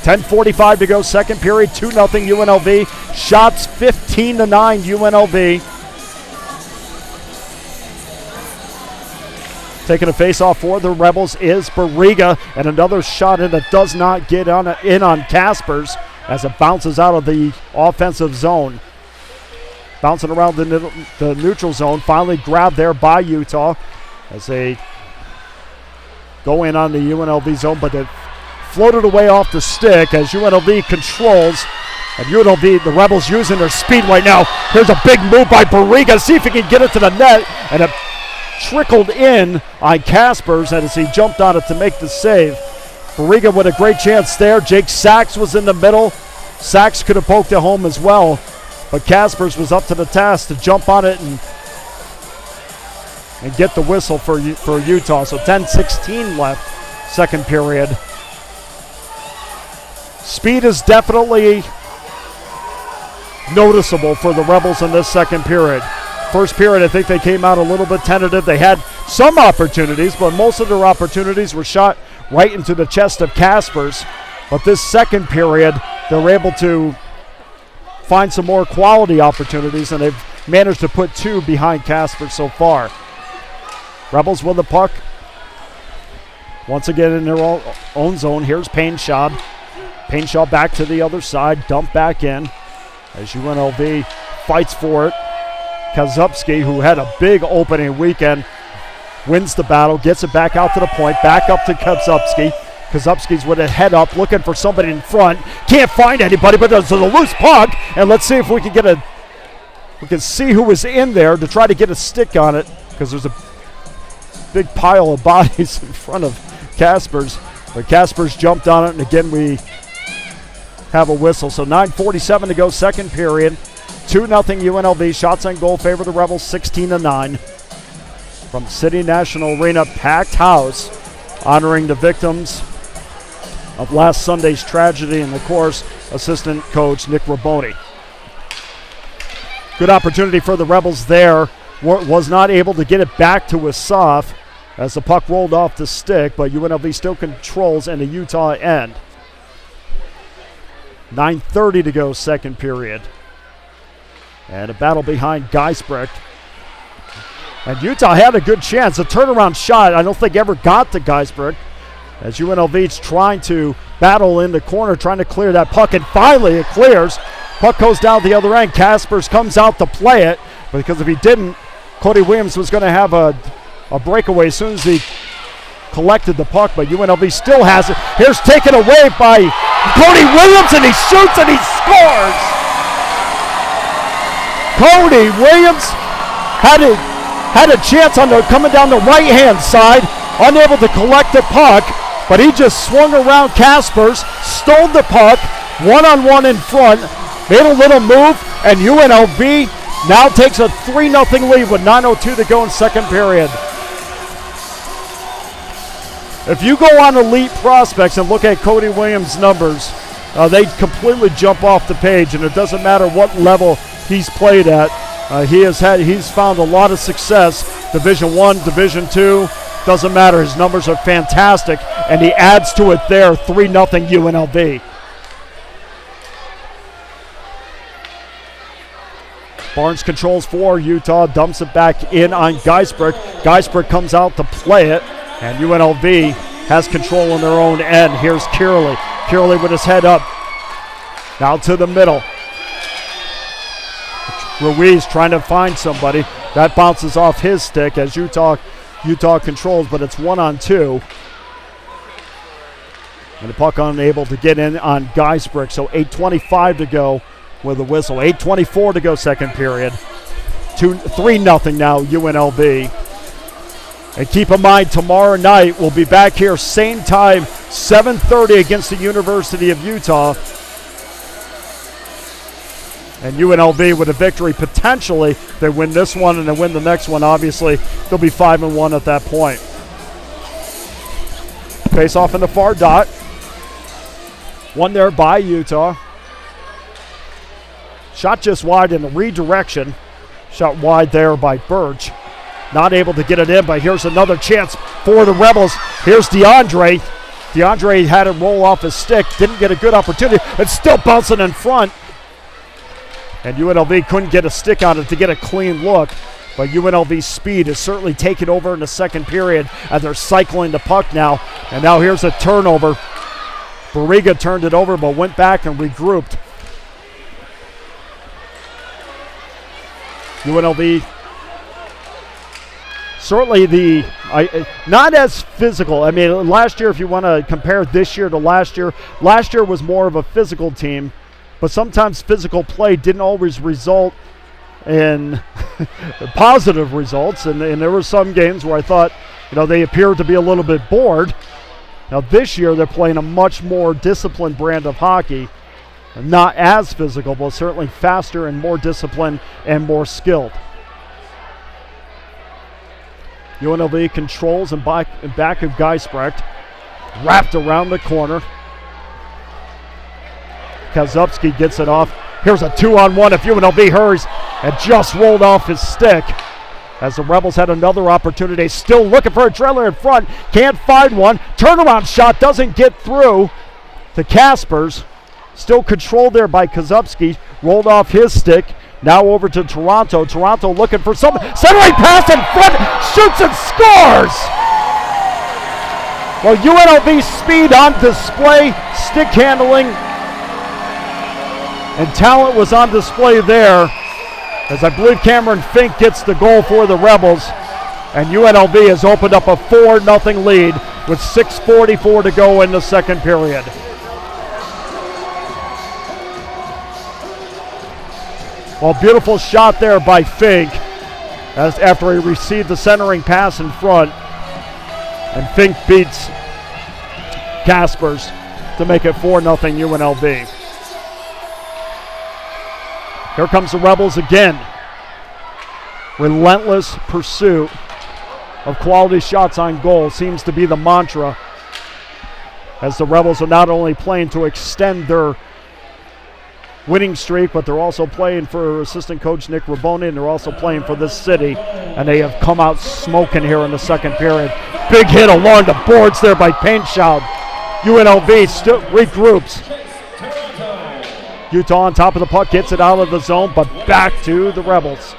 .45 to go, second period, 2-0 UNLV. Shots 15-9 UNLV. Taking a face-off for the Rebels is Barriga, and another shot in that does not get in on Kaspers as it bounces out of the offensive zone. Bouncing around the neutral zone, finally grabbed there by Utah as they go in on the UNLV zone, but it floated away off the stick as UNLV controls. And UNLV, the Rebels using their speed right now. Here's a big move by Barriga. See if he can get it to the net, and it trickled in on Kaspers as he jumped on it to make the save. Barriga with a great chance there. Jake Sachs was in the middle. Sachs could have poked it home as well, but Kaspers was up to the task to jump on it and get the whistle for Utah. So 10:16 left, second period. Speed is definitely noticeable for the Rebels in this second period. First period, I think they came out a little bit tentative. They had some opportunities, but most of their opportunities were shot right into the chest of Kaspers. But this second period, they're able to find some more quality opportunities, and they've managed to put 2 behind Casper so far. Rebels with the puck. Once again in their own zone. Here's Painshaw. Painshaw back to the other side, dump back in as UNLV fights for it. Kazupski, who had a big opening weekend, wins the battle, gets it back out to the point, back up to Kazupski. Kazupski's with a head up, looking for somebody in front. Can't find anybody, but there's a loose puck, and let's see if we can see who was in there to try to get a stick on it, because there's a big pile of bodies in front of Casper's. But Casper's jumped on it, and again we have a whistle. So 9:47 to go, second period. 2-0 UNLV. Shots on goal favor the Rebels 16-9. From City National Arena, packed house, honoring the victims of last Sunday's tragedy, and of course, assistant coach Nick Raboni. Good opportunity for the Rebels there. Was not able to get it back to Wasoff as the puck rolled off the stick, but UNLV still controls in the Utah end. 9:30 to go, second period. And a battle behind Geisbrecht. And Utah had a good chance. A turnaround shot, I don't think ever got to Geisbrecht, as UNLV's trying to battle in the corner, trying to clear that puck, and finally it clears. Puck goes down the other end. Kaspers comes out to play it, because if he didn't, Cody Williams was going to have a breakaway as soon as he collected the puck, but UNLV still has it. Here's taken away by Cody Williams, and he shoots and he scores! Cody Williams had a chance on coming down the right-hand side, unable to collect the puck, but he just swung around Kaspers, stole the puck, one-on-one in front, made a little move, and UNLV now takes a 3-0 lead with 9:02 to go in second period. If you go on Elite Prospects and look at Cody Williams' numbers, they completely jump off the page, and it doesn't matter what level he's played at. He's found a lot of success. Division I, Division II, doesn't matter. His numbers are fantastic, and he adds to it there. 3-0 UNLV. Barnes controls for Utah, dumps it back in on Geisbrecht. Geisbrecht comes out to play it, and UNLV has control on their own end. Here's Kierley. Kierley with his head up. Now to the middle. Ruiz trying to find somebody. That bounces off his stick as Utah controls, but it's 1-on-2. And the puck unable to get in on Geisbrecht, so 8:25 to go with a whistle. 8:24 to go, second period. 3-0 now UNLV. And keep in mind, tomorrow night we'll be back here same time, 7:30 against the University of Utah. And UNLV with a victory, potentially, they win this one and they win the next one. Obviously, they'll be 5-1 at that point. Face off in the far dot. One there by Utah. Shot just wide in the redirection. Shot wide there by Birch. Not able to get it in, but here's another chance for the Rebels. Here's DeAndre. DeAndre had it roll off his stick. Didn't get a good opportunity. It's still bouncing in front. And UNLV couldn't get a stick on it to get a clean look. But UNLV's speed is certainly taken over in the second period as they're cycling the puck now. And now here's a turnover. Barriga turned it over but went back and regrouped. UNLV certainly not as physical. I mean, last year, if you want to compare this year to last year was more of a physical team. But sometimes physical play didn't always result in positive results. And there were some games where I thought, they appeared to be a little bit bored. Now this year they're playing a much more disciplined brand of hockey. Not as physical, but certainly faster and more disciplined and more skilled. UNLV controls and back of Geisbrecht. Wrapped around the corner. Kazupski gets it off. Here's a 2-on-1 if UNLV hurries, and just rolled off his stick as the Rebels had another opportunity. Still looking for a trailer in front. Can't find one. Turnaround shot doesn't get through. to Kaspers. Still controlled there by Kozubski. Rolled off his stick. Now over to Toronto. Toronto looking for something. Centering pass in front. Shoots and scores! Well, UNLV speed on display. Stick handling and talent was on display there, as I believe Cameron Fink gets the goal for the Rebels. And UNLV has opened up a 4-0 lead with 6:44 to go in the second period. Well, beautiful shot there by Fink after he received the centering pass in front. And Fink beats Kaspers to make it 4-0 UNLV. Here comes the Rebels again. Relentless pursuit of quality shots on goal seems to be the mantra, as the Rebels are not only playing to extend their winning streak, but they're also playing for assistant coach Nick Raboni, and they're also playing for this city, and they have come out smoking here in the second period. Big hit along the boards there by Paintschild. UNLV still regroups. Utah on top of the puck, gets it out of the zone, but back to the Rebels.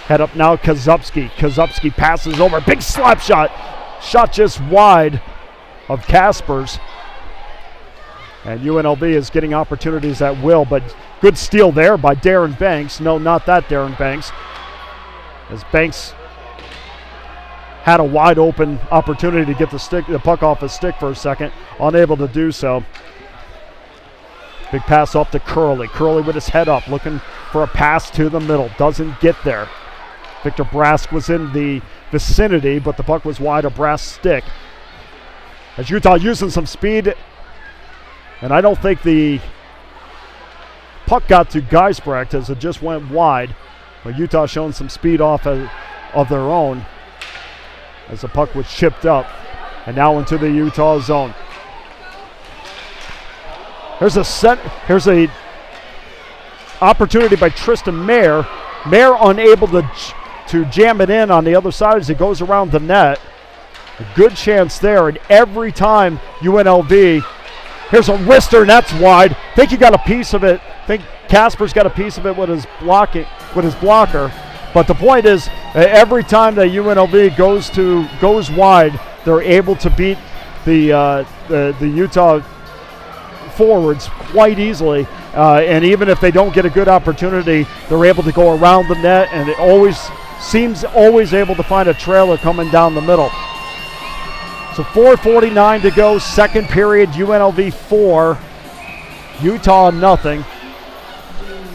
Head up now, Kozubski. Kozubski passes over, big slap shot. Shot just wide of Kaspers. And UNLV is getting opportunities at will, but good steal there by Darren Banks. No, not that Darren Banks. As Banks had a wide open opportunity to get the puck off his stick for a second, unable to do so. Big pass up to Curley. Curley with his head up, looking for a pass to the middle. Doesn't get there. Victor Brask was in the vicinity, but the puck was wide of Brask's stick. As Utah using some speed, and I don't think the puck got to Geisbrecht as it just went wide, but Utah showing some speed off of their own as the puck was chipped up, and now into the Utah zone. Here's a opportunity by Tristan Mayer. Mayer unable to jam it in on the other side as it goes around the net. A good chance there, and every time UNLV, here's a wrister, and that's wide. I think he got a piece of it. I think Kasper's got a piece of it with his blocker. But the point is, every time that UNLV goes wide, they're able to beat the Utah forwards quite easily. And even if they don't get a good opportunity, they're able to go around the net, and it always seems able to find a trailer coming down the middle. So 4:49 to go, second period, UNLV 4, Utah nothing.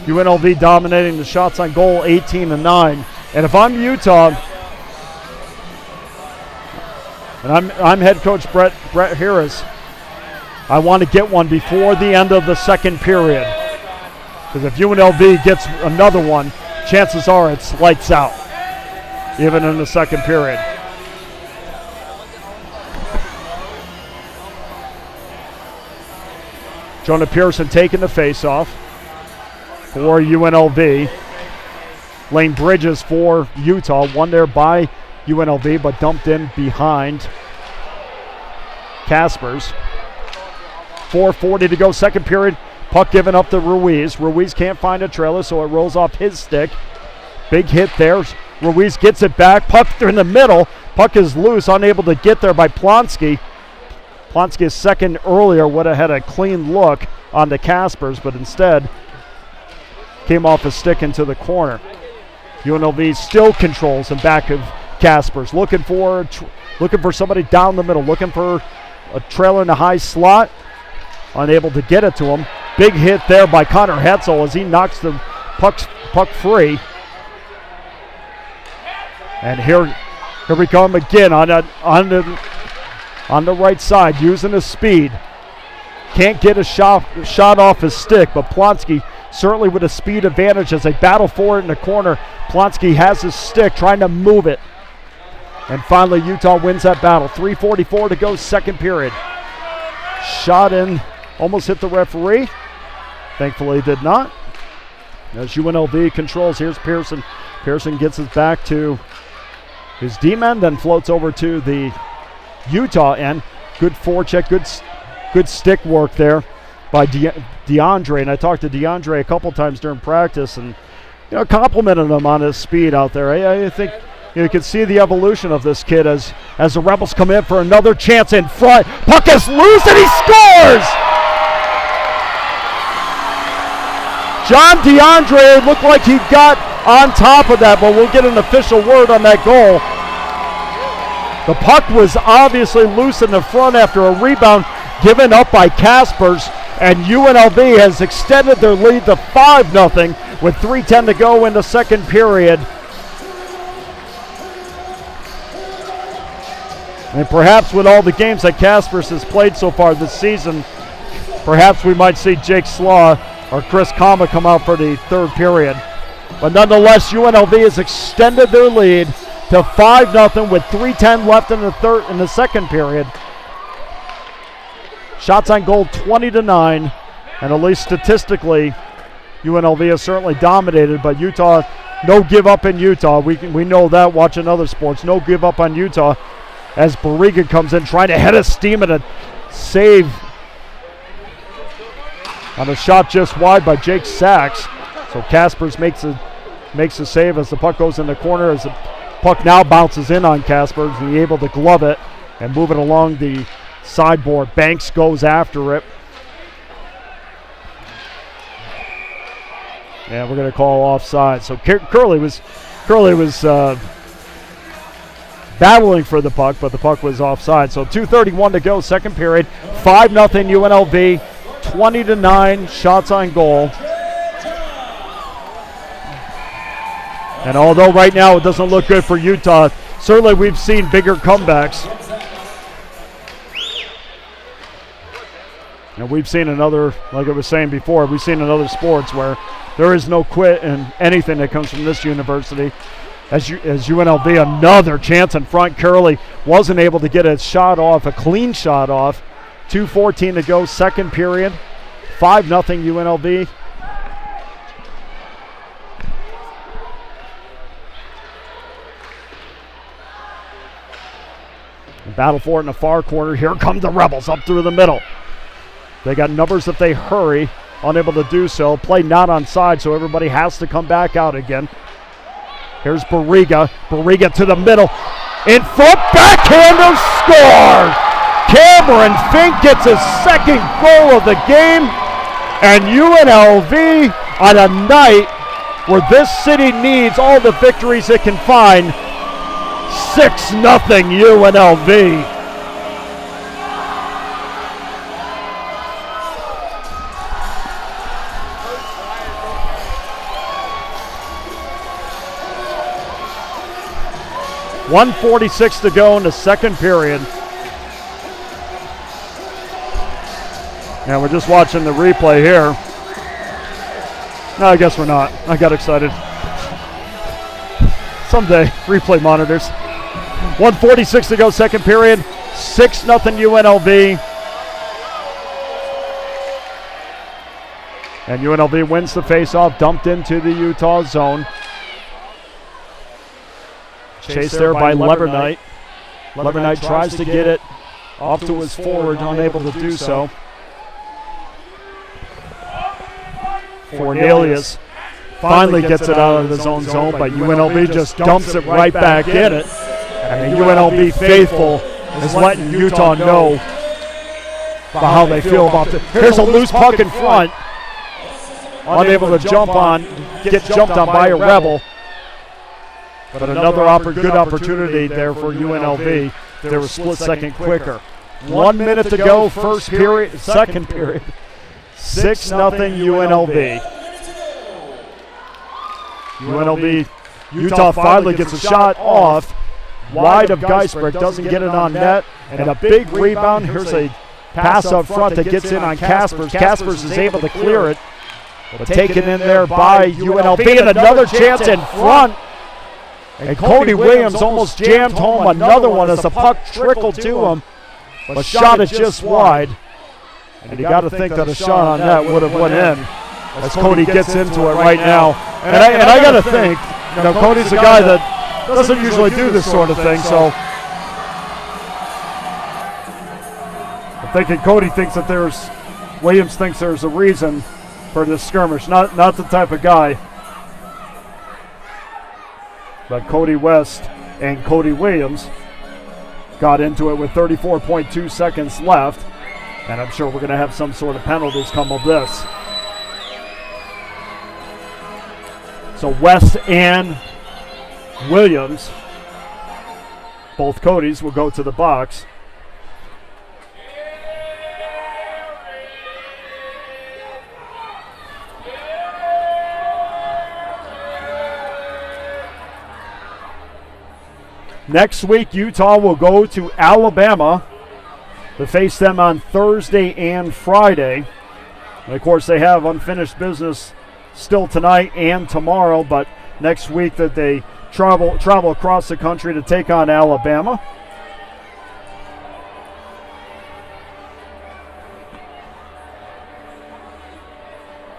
UNLV dominating the shots on goal, 18-9. And if I'm Utah, and I'm head coach Brett Harris, I want to get one before the end of the second period. Because if UNLV gets another one, chances are it's lights out, even in the second period. Jonah Pearson taking the faceoff for UNLV. Lane Bridges for Utah. Won there by UNLV, but dumped in behind Kaspers. 4:40 to go, second period. Puck given up to Ruiz. Ruiz can't find a trailer, so it rolls off his stick. Big hit there. Ruiz gets it back. Puck in the middle. Puck is loose, unable to get there by Plonsky. Plonsky's second earlier would have had a clean look on the Kaspers, but instead came off his stick into the corner. UNLV still controls in back of Kaspers, looking for somebody down the middle, looking for a trailer in the high slot, unable to get it to him. Big hit there by Connor Hetzel as he knocks the puck free. And here we come again on the right side, using his speed. Can't get a shot off his stick, but Plonsky certainly with a speed advantage as they battle for it in the corner. Plonsky has his stick, trying to move it. And finally, Utah wins that battle. 3:44 to go, second period. Shot in, almost hit the referee. Thankfully did not. As UNLV controls, here's Pearson. Pearson gets his back to his D-man, then floats over to the Utah end. Good forecheck, good stick work there by DeAndre. And I talked to DeAndre a couple times during practice and complimented him on his speed out there. I think you can see the evolution of this kid as the Rebels come in for another chance in front. Puck is loose and he scores! John DeAndre looked like he got on top of that, but we'll get an official word on that goal. The puck was obviously loose in the front after a rebound given up by Caspers, and UNLV has extended their lead to 5-0 with 3:10 to go in the second period. And perhaps with all the games that Caspers has played so far this season, perhaps we might see Jake Slaw or Chris Kama come out for the third period. But nonetheless, UNLV has extended their lead to 5-0 with 3:10 left in the second period. Shots on goal 20-9, and at least statistically, UNLV has certainly dominated. But Utah, no give up in Utah. We know that watching other sports. No give up on Utah as Barriga comes in trying to head a steam and a save on a shot just wide by Jake Sachs. So Caspers makes a save as the puck goes in the corner. As the puck now bounces in on Caspers, and he's able to glove it and move it along the sideboard. Banks goes after it. And we're going to call offside. So Curley was battling for the puck, but the puck was offside. So 2:31 to go, second period. 5-0 UNLV, 20-9, shots on goal. And although right now it doesn't look good for Utah, certainly we've seen bigger comebacks. And we've seen another, like I was saying before, we've seen in other sports where there is no quit in anything that comes from this university. As UNLV, another chance in front. Curley wasn't able to get a shot off, a clean shot off. 2:14 to go, second period. 5-0 UNLV. Battle for it in the far corner. Here come the Rebels up through the middle. They got numbers if they hurry. Unable to do so. Play not onside, so everybody has to come back out again. Here's Barriga. Barriga to the middle. In front, backhander, score! Cameron Fink gets his second goal of the game. And UNLV, on a night where this city needs all the victories it can find, 6-0 UNLV. .146 to go in the second period. And we're just watching the replay here. No, I guess we're not. I got excited. Someday, replay monitors. 1:46 to go, second period. 6-0 UNLV. And UNLV wins the faceoff, dumped into the Utah zone. Chased there by Levernite. Levernite tries to get it off to his forward, unable to do so. Cornelius finally gets it out of his own zone, but UNLV just dumps it right back in it. And the UNLV faithful is letting Utah know about how they feel about it. Here's a loose puck in front. Unable to get jumped on by a Rebel. But another good opportunity there for UNLV. They were split second quicker. 1 minute to go, first period, second period. 6-0 UNLV. Utah finally gets a shot off. Wide of Geisbrecht, doesn't get it on net. And a big rebound. Here's a pass up front that gets in on Caspers. Caspers is able to clear it. But taken in there by UNLV. And another chance in front. And Cody Williams almost jammed home another one as the puck trickled to him, but shot it just wide. And you got to think that a shot on that would have went in as Cody gets into it right now. And I got to think, Cody's a guy that doesn't usually do this sort of thing, so thinking Cody thinks that Williams thinks there's a reason for this skirmish. Not the type of guy. But Cody West and Cody Williams got into it with 34.2 seconds left. And I'm sure we're going to have some sort of penalties come of this. So West and Williams, both Codys, will go to the box. Next week, Utah will go to Alabama to face them on Thursday and Friday. And of course, they have unfinished business still tonight and tomorrow, but next week that they travel across the country to take on Alabama.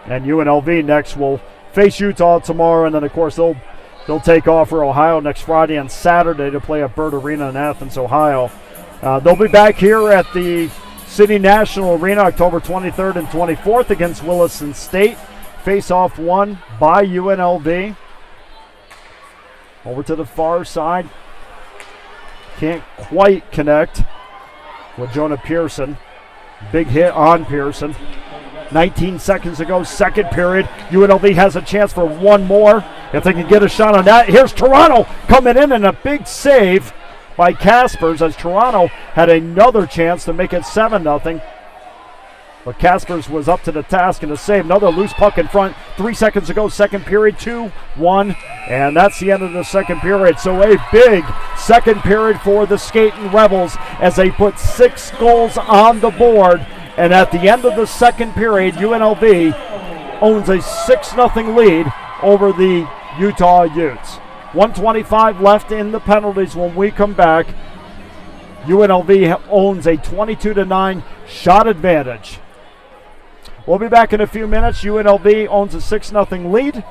And UNLV next will face Utah tomorrow, and then of course they'll take off for Ohio next Friday and Saturday to play at Byrd Arena in Athens, Ohio. They'll be back here at the City National Arena October 23rd and 24th against Williston State. Face-off won by UNLV. Over to the far side. Can't quite connect with Jonah Pearson. Big hit on Pearson. 19 seconds to go, second period. UNLV has a chance for one more if they can get a shot on that. Here's Toronto coming in and a big save by Caspers as Toronto had another chance to make it 7-0. But Caspers was up to the task and to save. Another loose puck in front. 3 seconds to go, second period, 2-1. And that's the end of the second period. So a big second period for the Skatin Rebels as they put 6 goals on the board. And at the end of the second period, UNLV owns a 6-0 lead over the Utah Utes. 1:25 left in the penalties when we come back. UNLV owns a 22-9 shot advantage. We'll be back in a few minutes. UNLV owns a 6-0 lead.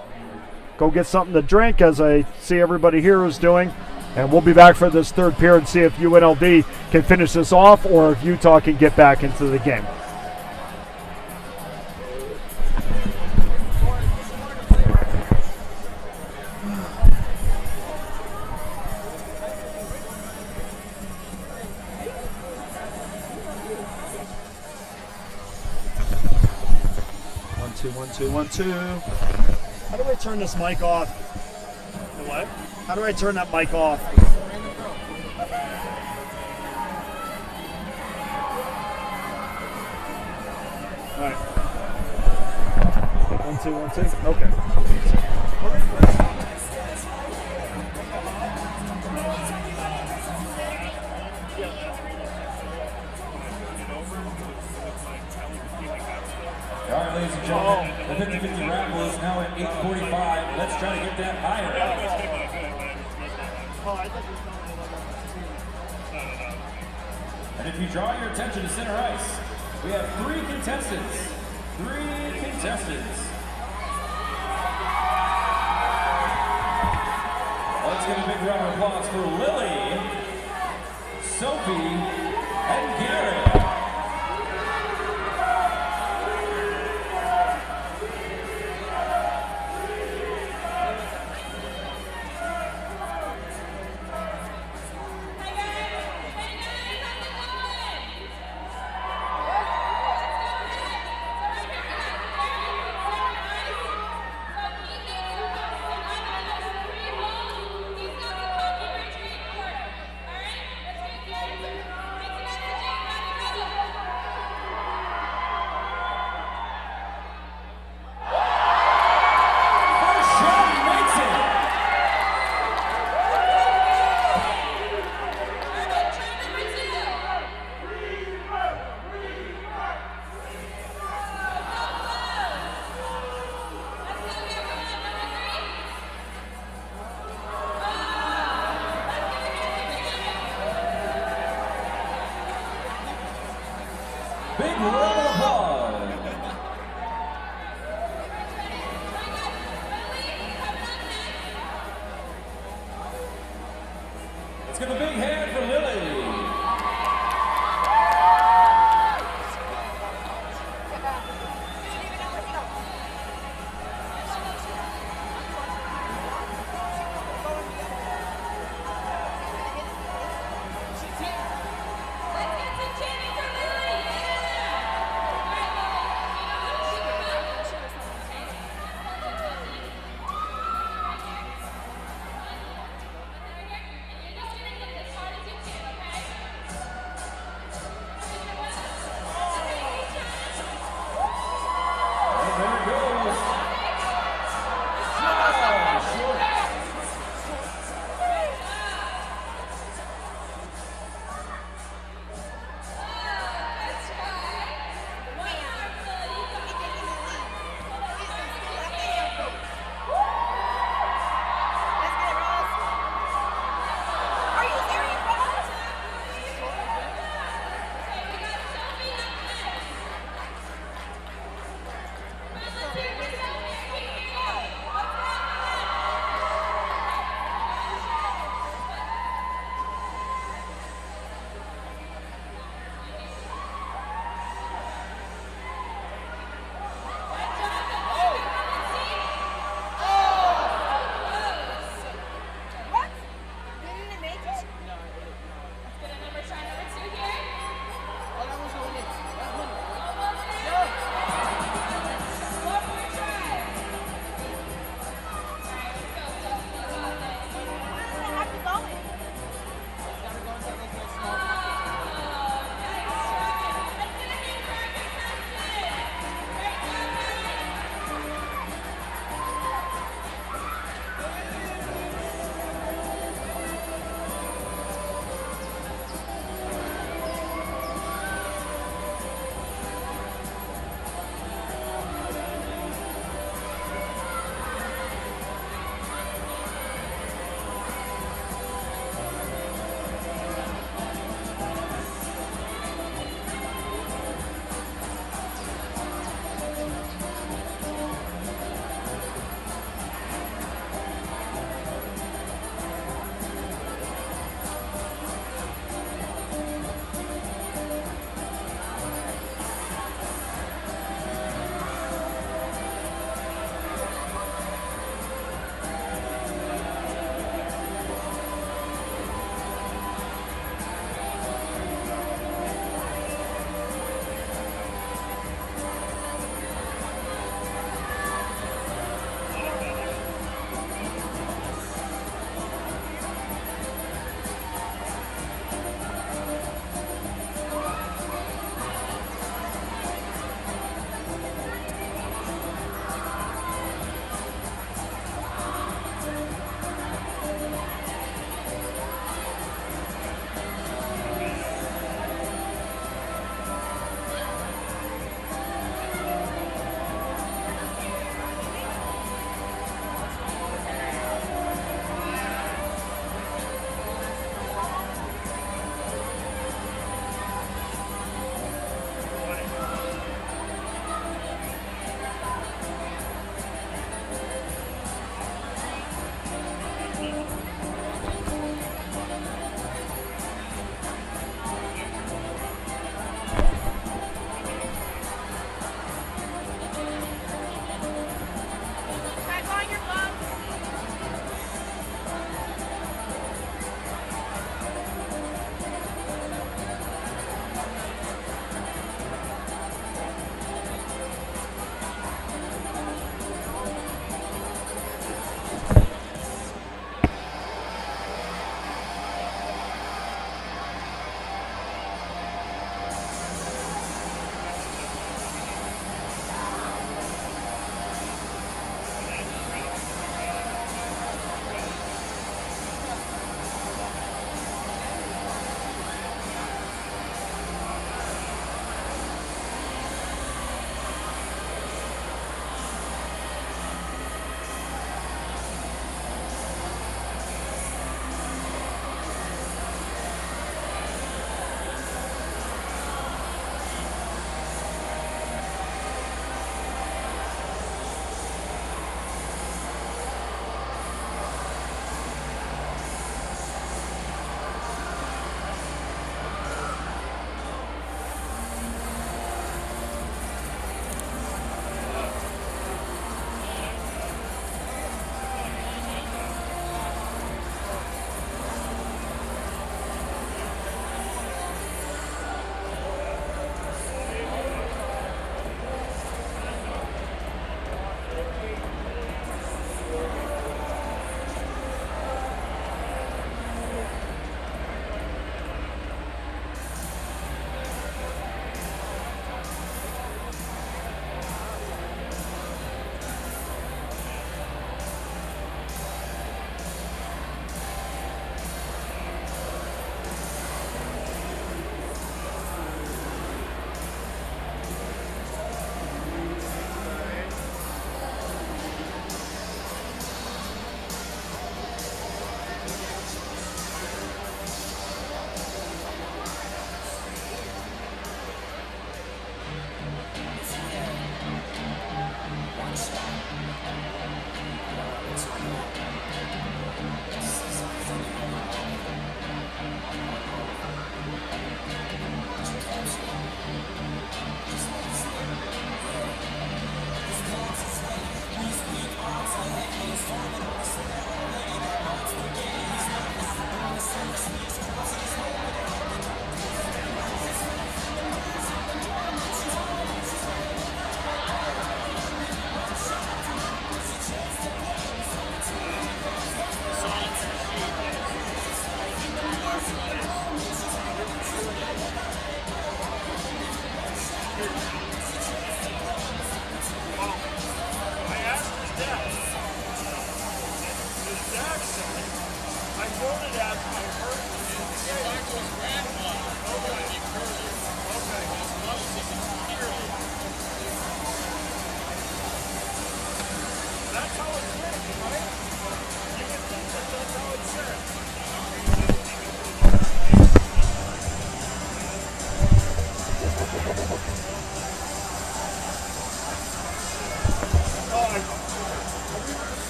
Go get something to drink as I see everybody here is doing. And we'll be back for this third period and see if UNLV can finish this off or if Utah can get back into the game. One, two. How do I turn this mic off? The what? How do I turn that mic off? All right. 1, 2, 1, 2. Okay. All right, ladies and gentlemen, the 50-50 raffle is now at 8:45. Let's try to get that higher. And if you draw your attention to center ice, we have 3 contestants. 3 contestants. Let's give a big round of applause for Lily, Sophie, and Gary. Big round of applause. Let's give a big hand for Lily.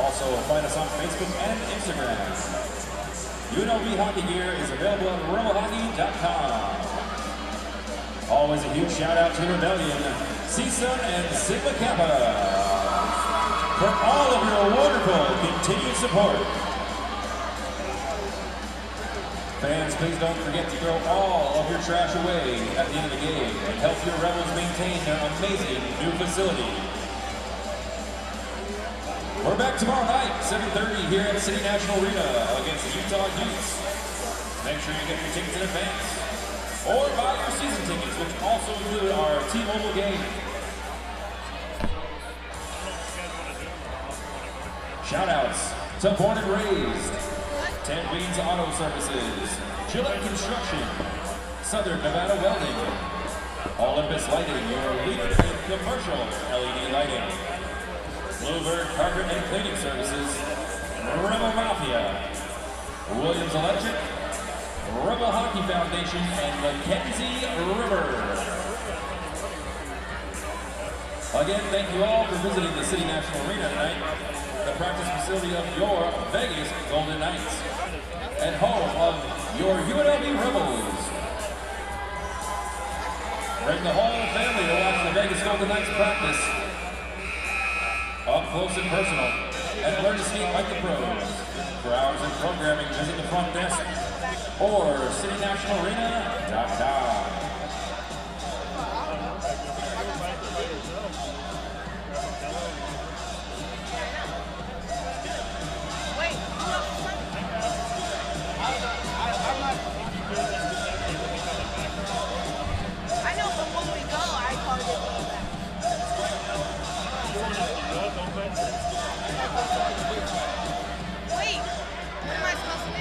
Also, find us on Facebook and Instagram. UNLV hockey gear is available at rebelhockey.com. Always a huge shout out to Rebellion, CSUN, and Sigma Kappa for all of your wonderful continued support. Fans, please don't forget to throw all of your trash away at the end of the game and help your Rebels maintain their amazing new facility. We're back tomorrow night, 7:30 here at City National Arena against the Utah Utes. Make sure you get your tickets in advance or buy your season tickets, which also include our T-Mobile game. Shout-outs to Born and Raised, 10 Beans Auto Services, Gillette Construction, Southern Nevada Welding, Olympus Lighting, your leader in commercial LED lighting, Bluebird Carpet and Cleaning Services, Rebel Mafia, Williams Electric, Rebel Hockey Foundation, and Mackenzie River. Again, thank you all for visiting the City National Arena tonight, the practice facility of your Vegas Golden Knights, and home of your UNLV Rebels. Bring the whole family to watch the Vegas Golden Knights practice up close and personal, and learn to skate like the pros. For hours of programming, visit the front desk or citynationalarena.com. I know, but when we go, I call it. Wait, what am I supposed to do?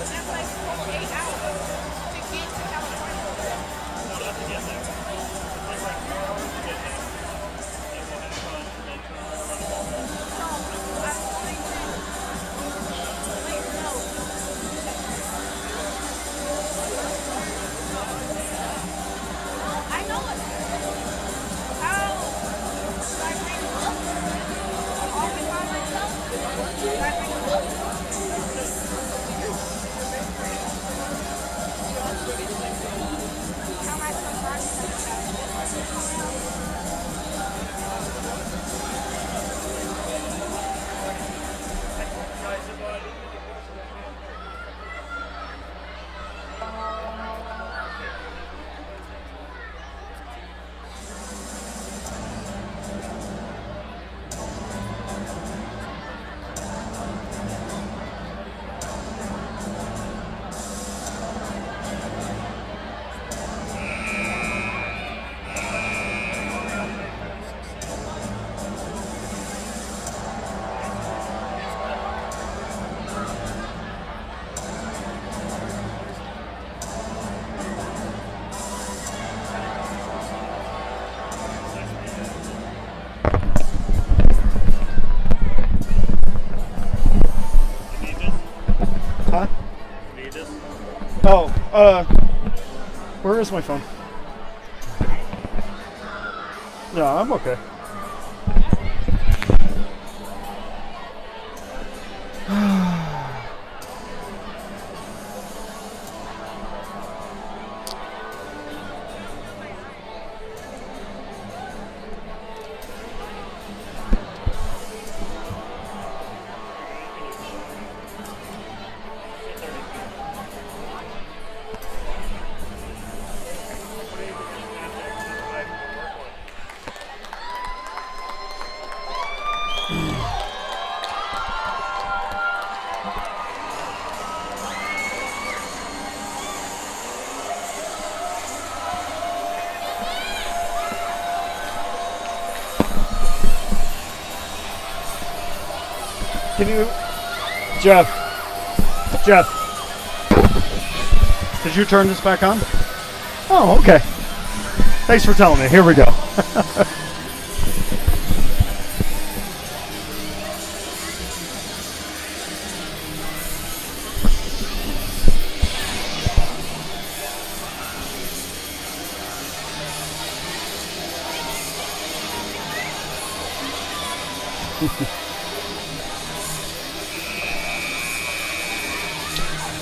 That's like 8 hours to get to California. I know it. How do I bring it up? All by myself? Do I bring it up? How am I supposed Huh? Need this? Oh, where is my phone? Yeah, I'm okay. Can you, Jeff? Did you turn this back on? Oh, okay. Thanks for telling me. Here we go.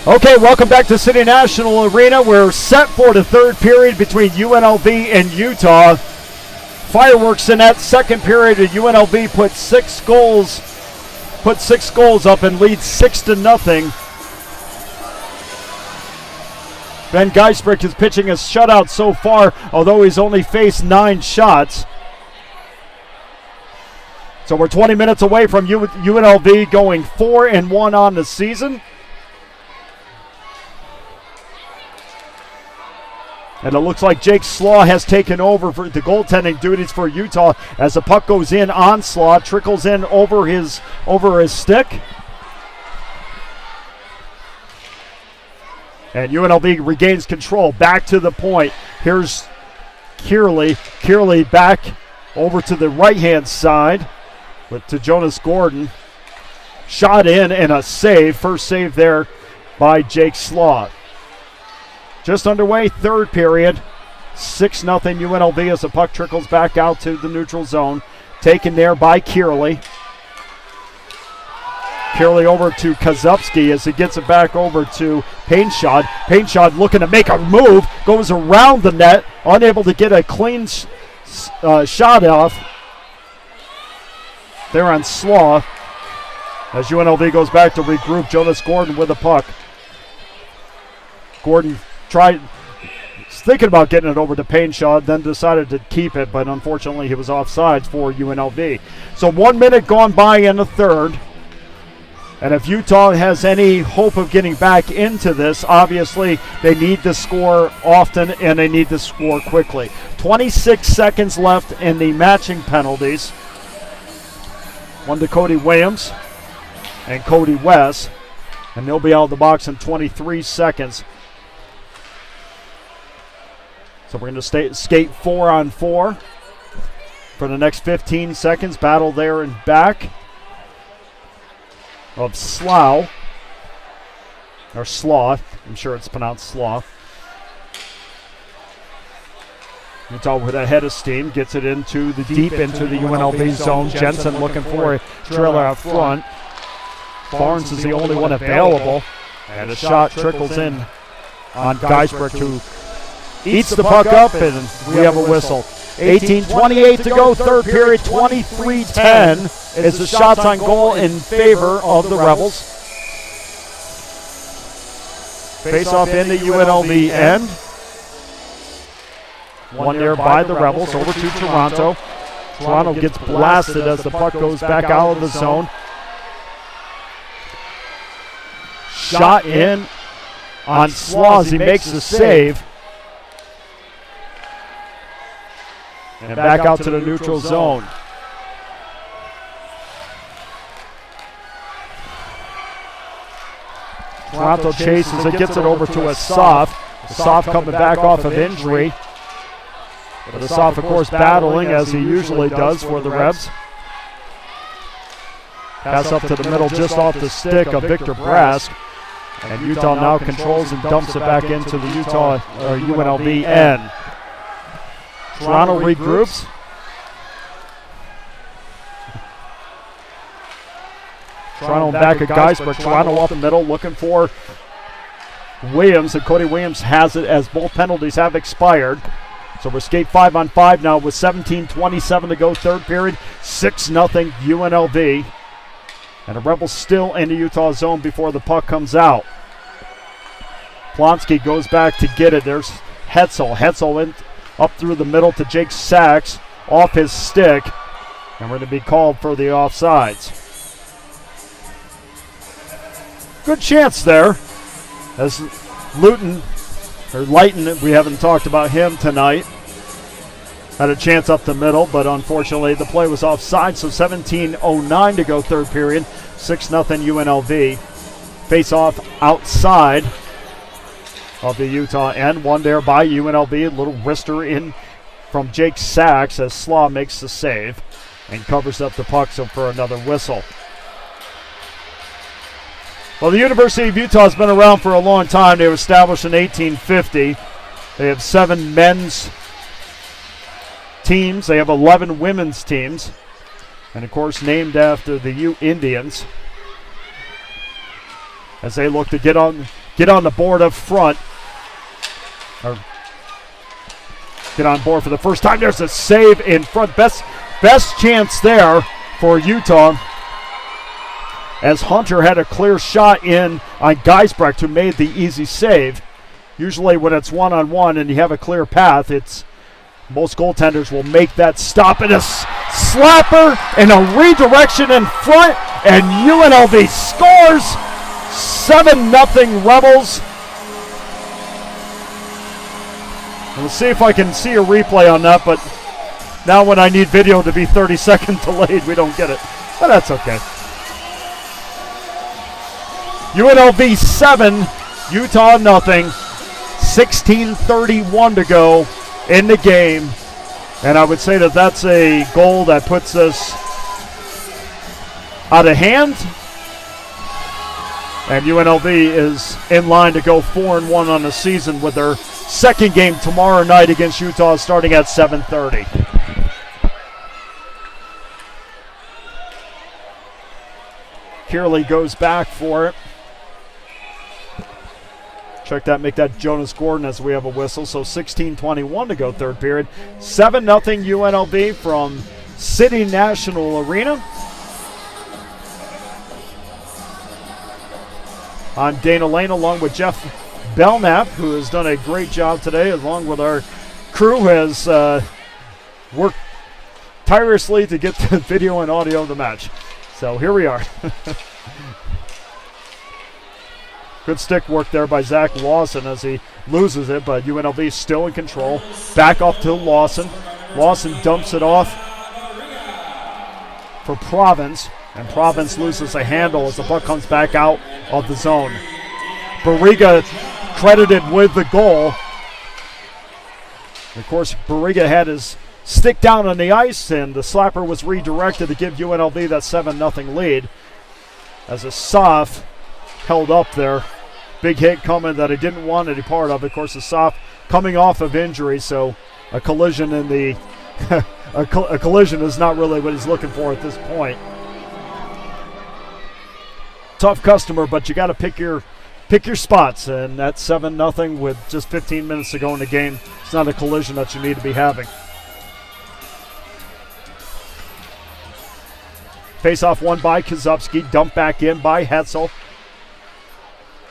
Okay, welcome back to City National Arena. We're set for the third period between UNLV and Utah. Fireworks in that second period. UNLV put six goals up and leads 6-0. Ben Geisbrick is pitching a shutout so far, although he's only faced 9 shots. So we're 20 minutes away from UNLV going 4-1 on the season. And it looks like Jake Slaw has taken over for the goaltending duties for Utah as the puck goes in on Slaw, trickles in over his stick. And UNLV regains control. Back to the point. Here's Kearley. Kearley back over to the right-hand side to Jonas Gordon. Shot in and a save. First save there by Jake Slaw. Just underway, third period. 6-0 UNLV as the puck trickles back out to the neutral zone. Taken there by Kearley. Kearley over to Kozubski as he gets it back over to Painshad. Painshad looking to make a move. Goes around the net. Unable to get a clean shot off. There on Slaw. As UNLV goes back to regroup, Jonas Gordon with the puck. Gordon thinking about getting it over to Painshad, then decided to keep it, but unfortunately he was offsides for UNLV. So 1 minute gone by in the third. And if Utah has any hope of getting back into this, obviously they need to score often and they need to score quickly. 26 seconds left in the matching penalties. One to Cody Williams and Cody West. And they'll be out of the box in 23 seconds. So we're going to skate 4-on-4 for the next 15 seconds. Battle there and back of Slough. Or Slaw. I'm sure it's pronounced Slaw. Utah with a head of steam. Gets it into the deep into the UNLV zone. Jensen looking for a trailer out front. Barnes is the only one available. And a shot trickles in on Geisbrick, who eats the puck up, and we have a whistle. 18:28 to go, third period, 23-10 is the shots on goal in favor of the Rebels. Face-off in the UNLV end. One there by the Rebels, over to Toronto. Toronto gets blasted as the puck goes back out of the zone. Shot in on Slaw as he makes the save. And back out to the neutral zone. Toronto chases it, gets it over to Asaf. Asaf coming back off of injury. But Asaf, of course, battling as he usually does for the Rebs. Pass up to the middle just off the stick of Victor Brask. And Utah now controls and dumps it back into the UNLV end. Toronto regroups. Toronto back at Geisberg. Toronto up the middle looking for Williams, and Cody Williams has it as both penalties have expired. So we're skate 5-on-5 now with 17:27 to go, third period. 6-0 UNLV. And the Rebels still in the Utah zone before the puck comes out. Plonsky goes back to get it. There's Hetzel. Hetzel in up through the middle to Jake Sachs, off his stick, and we're going to be called for the offsides. Good chance there, as Lighton, we haven't talked about him tonight, had a chance up the middle, but unfortunately the play was offside, so 17:09 to go, third period, 6-0 UNLV. Face off outside. of the Utah end. One there by UNLV. A little wrister in from Jake Sachs as Slaw makes the save and covers up the puck, so for another whistle. Well, the University of Utah has been around for a long time. They were established in 1850. They have 7 men's teams. They have 11 women's teams. And, of course, named after the Ute Indians, as they look to get on the board up front. Or get on board for the first time. There's a save in front. Best chance there for Utah, as Hunter had a clear shot in on Geisbrecht, who made the easy save. Usually when it's one-on-one and you have a clear path, most goaltenders will make that stop. And a slapper and a redirection in front, and UNLV scores. 7-0 Rebels. We'll see if I can see a replay on that, but now when I need video to be 30-second delayed, we don't get it. But that's okay. UNLV 7, Utah nothing. 16:31 to go in the game. And I would say that that's a goal that puts us out of hand. And UNLV is in line to go 4-1 on the season with their second game tomorrow night against Utah starting at 7:30. Kearley goes back for it. Check that, make that Jonas Gordon as we have a whistle. So 16:21 to go, third period. 7-0 UNLV from City National Arena. I'm Dana Lane along with Jeff Belknap, who has done a great job today, along with our crew who has worked tirelessly to get the video and audio of the match. So here we are. Good stick work there by Zach Lawson as he loses it, but UNLV still in control. Back off to Lawson. Lawson dumps it off for Province, and Province loses a handle as the puck comes back out of the zone. Barriga credited with the goal. Of course, Barriga had his stick down on the ice, and the slapper was redirected to give UNLV that 7-0 lead as a soft held up there. Big hit coming that he didn't want any part of. Of course, the soft coming off of injury, so a collision in the a collision is not really what he's looking for at this point. Tough customer, but you got to pick your spots, and that's 7-0 with just 15 minutes to go in the game. It's not a collision that you need to be having. Face-off won by Kozubski, dumped back in by Hetzel.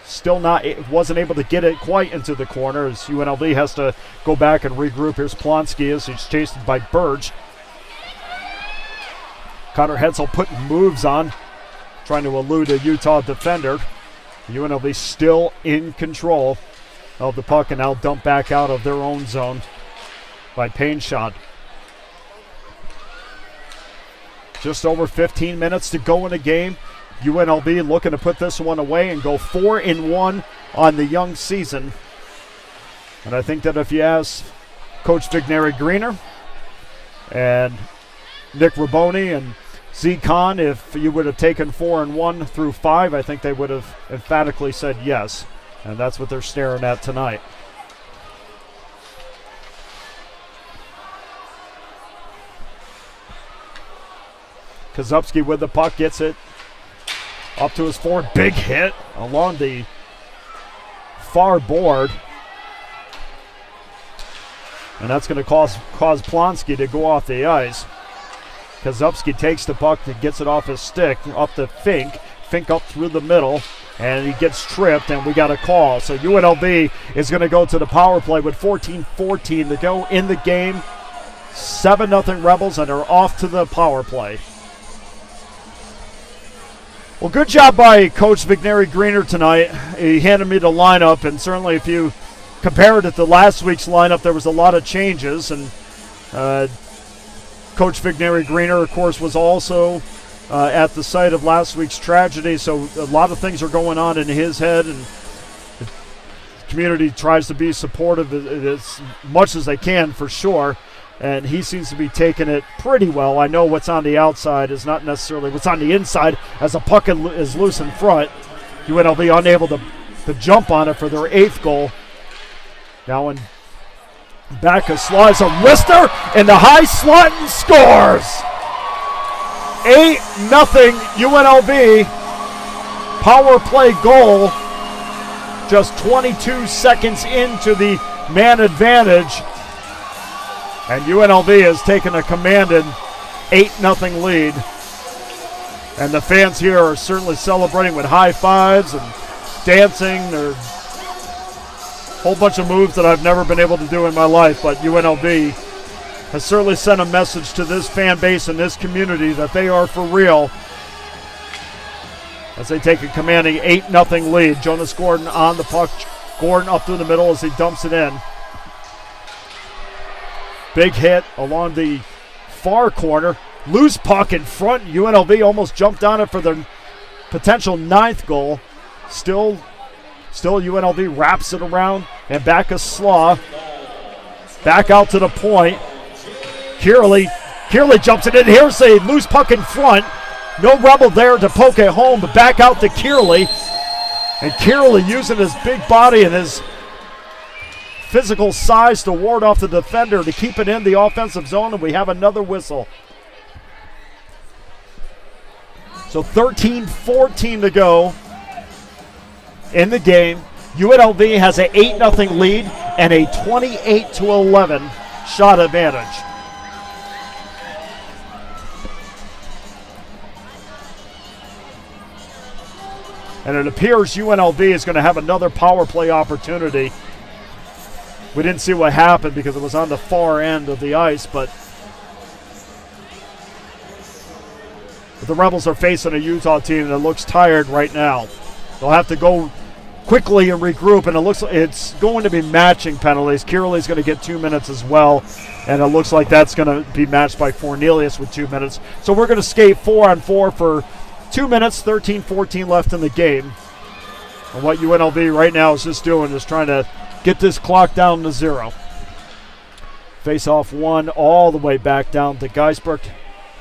Still wasn't able to get it quite into the corner as UNLV has to go back and regroup. Here's Plonsky as he's chased by Burge. Connor Hetzel putting moves on, trying to elude a Utah defender. UNLV still in control of the puck and now dumped back out of their own zone by Painshot. Just over 15 minutes to go in the game. UNLV looking to put this one away and go 4-1 on the young season. And I think that if you ask Coach Vigneri Greener and Nick Raboni and Z Khan if you would have taken 4-1 through 5, I think they would have emphatically said yes. And that's what they're staring at tonight. Kozubski with the puck, gets it up to his forward. Big hit along the far board. And that's going to cause Plonsky to go off the ice. Kozubski takes the puck and gets it off his stick up to Fink. Fink up through the middle, and he gets tripped, and we got a call. So UNLV is going to go to the power play with 14-14 to go in the game. 7-0 Rebels, and they're off to the power play. Well, good job by Coach Vigneri Greener tonight. He handed me the lineup, and certainly if you compared it to last week's lineup, there was a lot of changes. And Coach Vigneri Greener, of course, was also at the site of last week's tragedy, so a lot of things are going on in his head, and community tries to be supportive as much as they can, for sure. And he seems to be taking it pretty well. I know what's on the outside is not necessarily what's on the inside, as the puck is loose in front. UNLV unable to jump on it for their 8th goal. Now in Bacchus slides a wrister in the high slot and scores. 8-0 UNLV. Power play goal. Just 22 seconds into the man advantage. And UNLV has taken a commanding 8-0 lead. And the fans here are certainly celebrating with high fives and dancing. There's a whole bunch of moves that I've never been able to do in my life, but UNLV has certainly sent a message to this fan base and this community that they are for real as they take a commanding 8-0 lead. Jonas Gordon on the puck. Gordon up through the middle as he dumps it in. Big hit along the far corner. Loose puck in front. UNLV almost jumped on it for their potential 9th goal. Still UNLV wraps it around, and Bacchus Slaw back out to the point. Kierley jumps it in. Here's a loose puck in front. No Rebel there to poke it home, but back out to Kierley. And Kierley using his big body and his physical size to ward off the defender to keep it in the offensive zone, and we have another whistle. So 13-14 to go in the game. UNLV has an 8-0 lead and a 28-11 shot advantage. And it appears UNLV is going to have another power play opportunity. We didn't see what happened because it was on the far end of the ice, but the Rebels are facing a Utah team that looks tired right now. They'll have to go quickly and regroup, and it looks like it's going to be matching penalties. Kierley's going to get 2 minutes as well, and it looks like that's going to be matched by Cornelius with 2 minutes. So we're going to skate 4-on-4 for 2 minutes, 13-14 left in the game. And what UNLV right now is just doing is trying to get this clock down to 0. Face-off 1 all the way back down to Geisbert.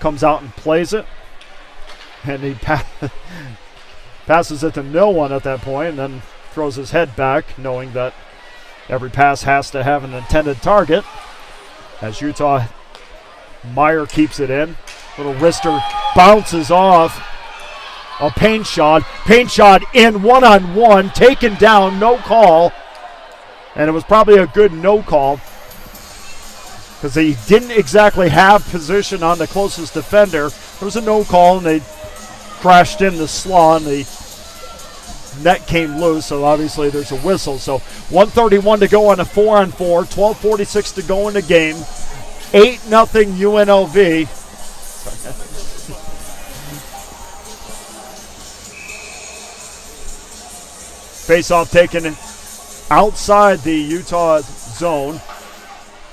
Comes out and plays it. And he passes it to no one at that point, and then throws his head back, knowing that every pass has to have an intended target. As Utah, Meyer keeps it in. Little wrister bounces off a Payne shot. Payne shot in one-on-one, taken down, no call. And it was probably a good no call because he didn't exactly have position on the closest defender. There was a no call, and they crashed in the slaw, and the net came loose, so obviously there's a whistle. So 1:31 to go on a 4-on-4, 12:46 to go in the game. 8-0 UNLV. Face-off taken outside the Utah zone.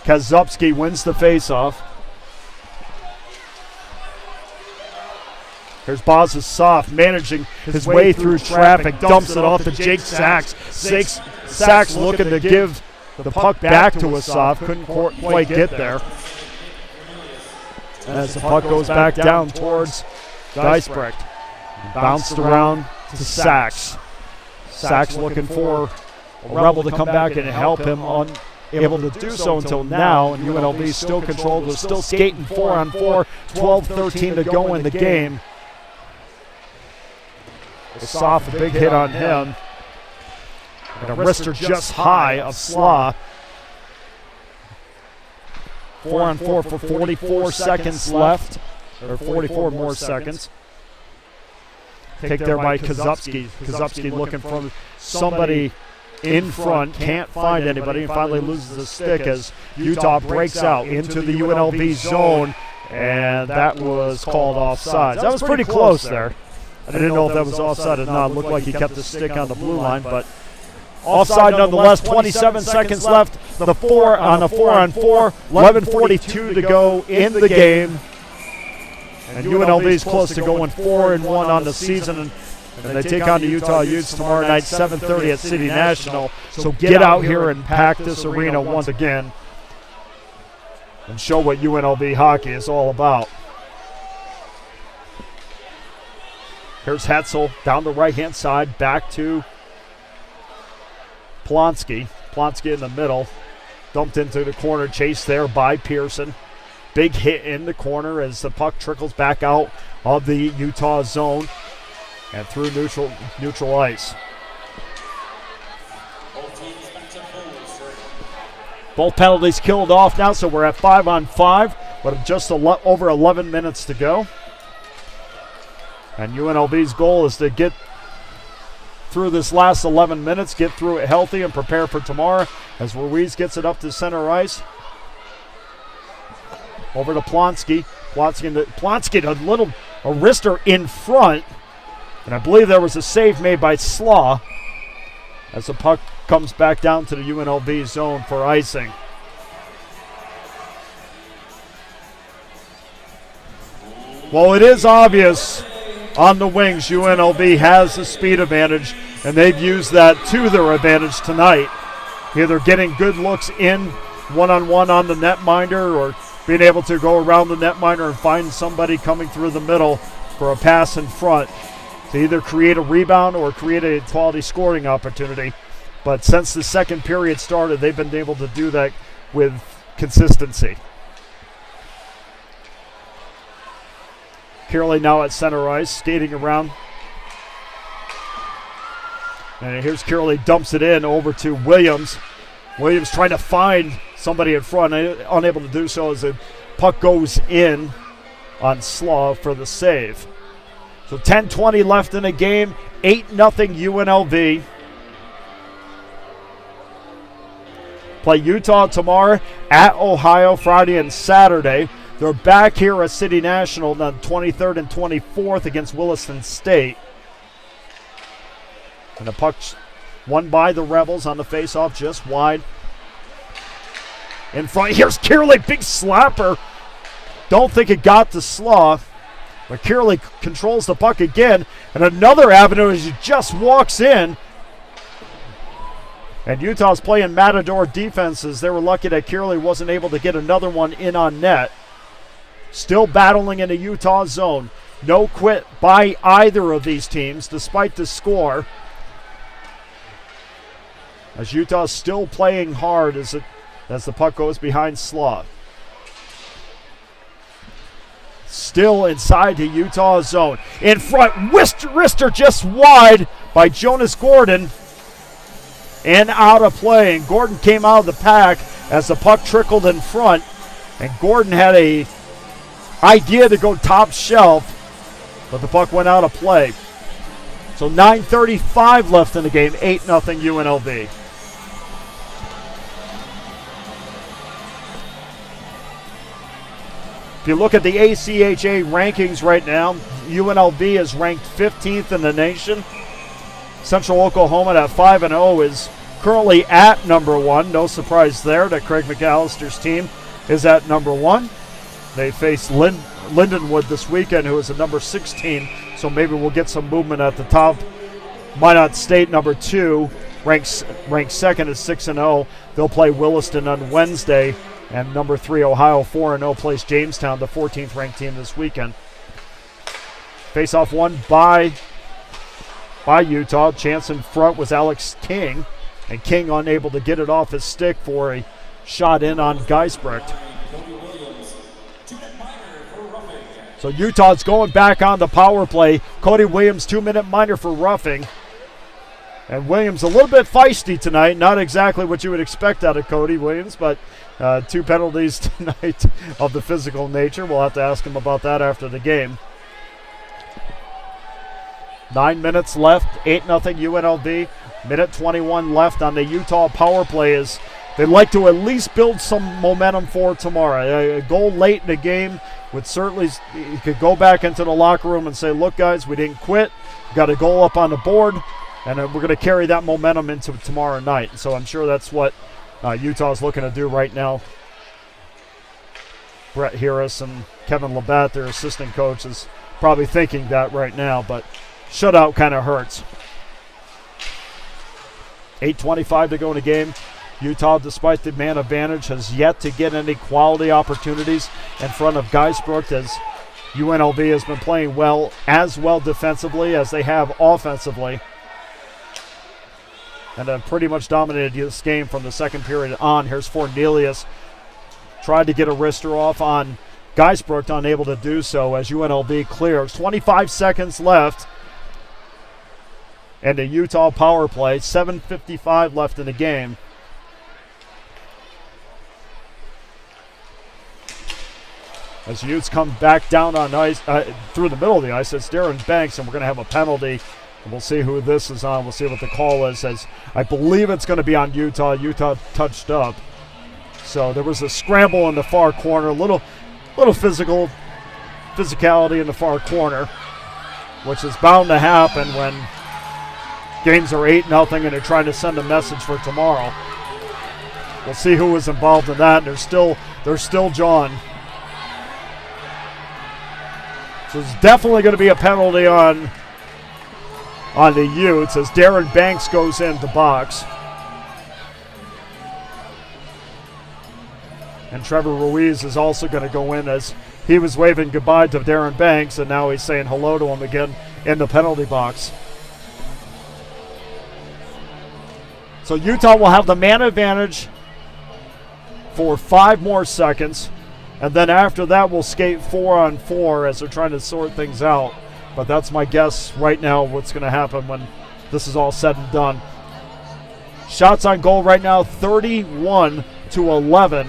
Kazupski wins the face-off. Here's Bozasov managing his way through traffic, dumps it off to Jake Sachs. Sachs looking to give the puck back to Asaf, couldn't quite get there. As the puck goes back down towards Geisbrecht. Bounced around to Sachs. Sachs looking for a Rebel to come back and help him, unable to do so until now, and UNLV still controlled. We're still skating 4-on-4, 12:13 to go in the game. Asaf, a big hit on him. And a wrister just high of Slaw. 4-on-4 for 44 seconds left, or 44 more seconds. Take there by Kazupski. Kazupski looking for somebody in front, can't find anybody, and finally loses the stick as Utah breaks out into the UNLV zone, and that was called offside. That was pretty close there. I didn't know if that was offside or not. It looked like he kept the stick on the blue line, but offside nonetheless. 27 seconds left. The 4-on-4. 11:42 to go in the game. And UNLV is close to going 4-1 on the season. And And they take on the Utah Utes tomorrow night, 7:30 at City National. So get out here and pack this arena once again and show what UNLV hockey is all about. Here's Hetzel down the right-hand side, back to Plonsky. Plonsky in the middle. Dumped into the corner, chased there by Pearson. Big hit in the corner as the puck trickles back out of the Utah zone and through neutral ice. Both penalties killed off now, so we're at 5-on-5, but just over 11 minutes to go. And UNLV's goal is to get through this last 11 minutes, get through it healthy, and prepare for tomorrow as Ruiz gets it up to center ice. Over to Plonsky. Plonsky a wrister in front. And I believe there was a save made by Slaw as the puck comes back down to the UNLV zone for icing. Well, it is obvious on the wings UNLV has the speed advantage, and they've used that to their advantage tonight. Either getting good looks in one-on-one on the netminder or being able to go around the netminder and find somebody coming through the middle for a pass in front to either create a rebound or create a quality scoring opportunity. But since the second period started, they've been able to do that with consistency. Curley now at center ice, skating around. And here's Curley, dumps it in over to Williams. Williams trying to find somebody in front, unable to do so as the puck goes in on Slaw for the save. So 10:20 left in the game, 8-0 UNLV. Play Utah tomorrow, at Ohio Friday and Saturday. They're back here at City National on the 23rd and 24th against Williston State. And the puck won by the Rebels on the faceoff, just wide. In front, here's Curley, big slapper. Don't think it got to Slaw, but Curley controls the puck again. And another avenue as he just walks in. And Utah's playing Matador defenses. They were lucky that Curley wasn't able to get another one in on net. Still battling in the Utah zone. No quit by either of these teams despite the score. As Utah's still playing hard as the puck goes behind Slaw. Still inside the Utah zone. In front, wrister just wide by Jonas Gordon. And out of play. And Gordon came out of the pack as the puck trickled in front. And Gordon had a idea to go top shelf, but the puck went out of play. So 9:35 left in the game, 8-0 UNLV. If you look at the ACHA rankings right now, UNLV is ranked 15th in the nation. Central Oklahoma at 5-0 is currently at number 1. No surprise there that Craig McAllister's team is at number 1. They face Lindenwood this weekend, who is at number 16, so maybe we'll get some movement at the top. Minot State, number 2, ranked second at 6-0. They'll play Williston on Wednesday. And number 3, Ohio, 4-0, plays Jamestown, the 14th ranked team this weekend. Face-off won by Utah. Chance in front was Alex King, and King unable to get it off his stick for a shot in on Geisbrecht. So Utah's going back on the power play. Cody Williams, 2-minute minor for roughing. And Williams a little bit feisty tonight. Not exactly what you would expect out of Cody Williams, but 2 penalties tonight of the physical nature. We'll have to ask him about that after the game. 9 minutes left, 8-0 UNLV. Minute 21 left on the Utah power play as they'd like to at least build some momentum for tomorrow. A goal late in the game would certainly, you could go back into the locker room and say, look guys, we didn't quit. We got a goal up on the board, and we're going to carry that momentum into tomorrow night. So I'm sure that's what Utah's looking to do right now. Brett Harris and Kevin Labatt, their assistant coach, is probably thinking that right now, but shutout kind of hurts. 8:25 to go in the game. Utah, despite the man advantage, has yet to get any quality opportunities in front of Geisbrook, as UNLV has been playing well defensively as they have offensively, and have pretty much dominated this game from the second period on. Here's Fornelius. Tried to get a wrister off on Geisbrook, unable to do so as UNLV clears. 25 seconds left. And a Utah power play. 7:55 left in the game. As Utes come back down on ice, through the middle of the ice, it's Darren Banks, and we're going to have a penalty. And we'll see who this is on. We'll see what the call is. As I believe it's going to be on Utah. Utah touched up. So there was a scramble in the far corner, little physicality in the far corner, which is bound to happen when games are 8-0 and they're trying to send a message for tomorrow. We'll see who was involved in that. They're still jawing. So there's definitely going to be a penalty on the Utes as Darren Banks goes in the box. And Trevor Ruiz is also going to go in, as he was waving goodbye to Darren Banks, and now he's saying hello to him again in the penalty box. So Utah will have the man advantage for 5 more seconds, and then after that we'll skate 4-on-4 as they're trying to sort things out. But that's my guess right now what's going to happen when this is all said and done. Shots on goal right now, 31-11.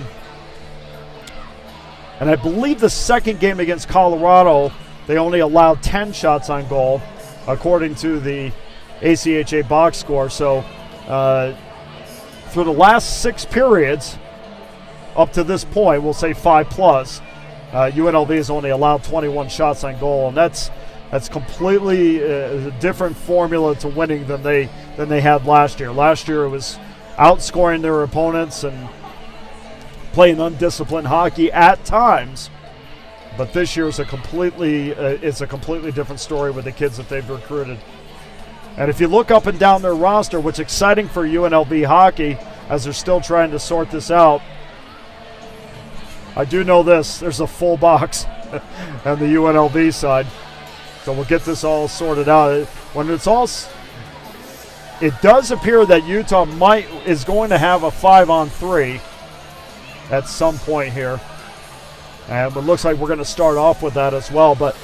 And I believe the second game against Colorado, they only allowed 10 shots on goal, according to the ACHA box score. So through the last 6 periods, up to this point, we'll say 5+, UNLV has only allowed 21 shots on goal, and that's completely a different formula to winning than they had last year. Last year it was outscoring their opponents and playing undisciplined hockey at times, but this year is a completely different story with the kids that they've recruited. And if you look up and down their roster, what's exciting for UNLV hockey as they're still trying to sort this out, I do know this: there's a full box on the UNLV side, so we'll get this all sorted out. When it's all, it does appear that Utah is going to have a 5-on-3 at some point here. And it looks like we're going to start off with that as well. But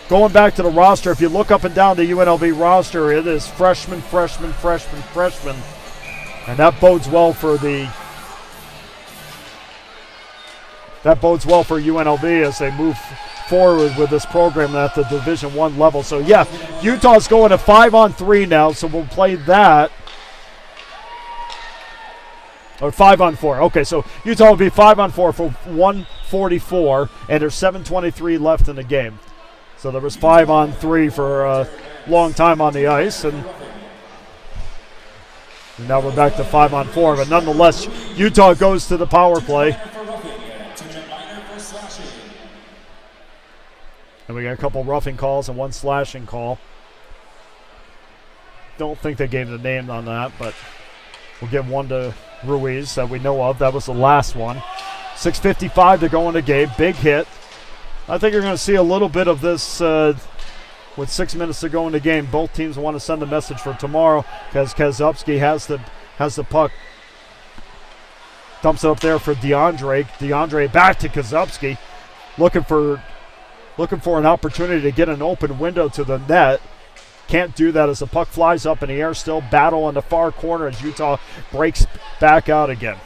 going back to the roster, if you look up and down the UNLV roster, it is freshman. And that bodes well for UNLV as they move forward with this program at the Division I level. So yeah, Utah's going to 5-on-3 now, so we'll play that. Or 5-on-4. Okay, so Utah will be 5-on-4 for 144, and there's 7:23 left in the game. So there was 5-on-3 for a long time on the ice, and now we're back to 5-on-4. But nonetheless, Utah goes to the power play. And we got a couple roughing calls and one slashing call. Don't think they gave the name on that, but we'll give one to Ruiz that we know of. That was the last one. 6:55 to go in the game. Big hit. I think you're going to see a little bit of this with 6 minutes to go in the game. Both teams want to send a message for tomorrow because Kozubski has the puck. Dumps it up there for DeAndre. DeAndre back to Kozubski. Looking for an opportunity to get an open window to the net. Can't do that as the puck flies up in the air. Still battle on the far corner as Utah breaks back out again.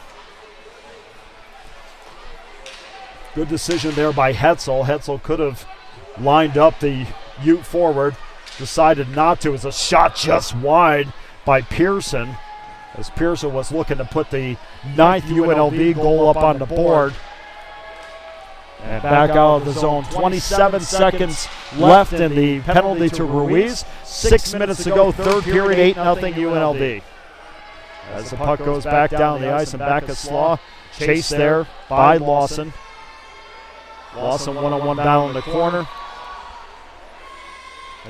Good decision there by Hetzel. Hetzel could have lined up the Ute forward. Decided not to. It was a shot just wide by Pearson, as Pearson was looking to put the 9th UNLV goal up on the board. And back out of the zone. 27 seconds left in the penalty to Ruiz. 6 minutes to go, third period, 8-0 UNLV. As the puck goes back down the ice and back of Slaw. Chased there by Lawson. Lawson one-on-one battle in the corner.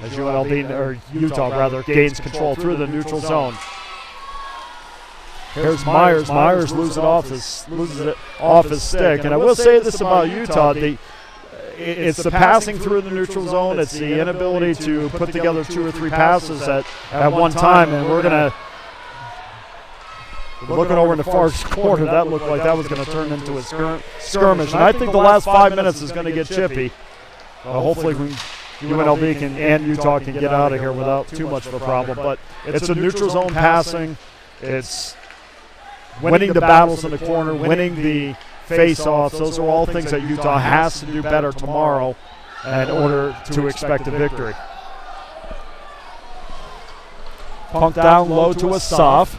as UNLV, or Utah rather, gains control through the neutral zone. Here's Myers. Myers loses it off his stick. And I will say this about Utah: it's the passing through the neutral zone. It's the inability to put together 2 or 3 passes at one time. And we're gonna looking over in the far corner. That looked like that was going to turn into a skirmish. And I think the last 5 minutes is going to get chippy. Hopefully, UNLV and Utah can get out of here without too much of a problem. But it's a neutral zone passing. It's winning the battles in the corner, winning the face-offs. Those are all things that Utah has to do better tomorrow in order to expect a victory. Punk down low to a soft.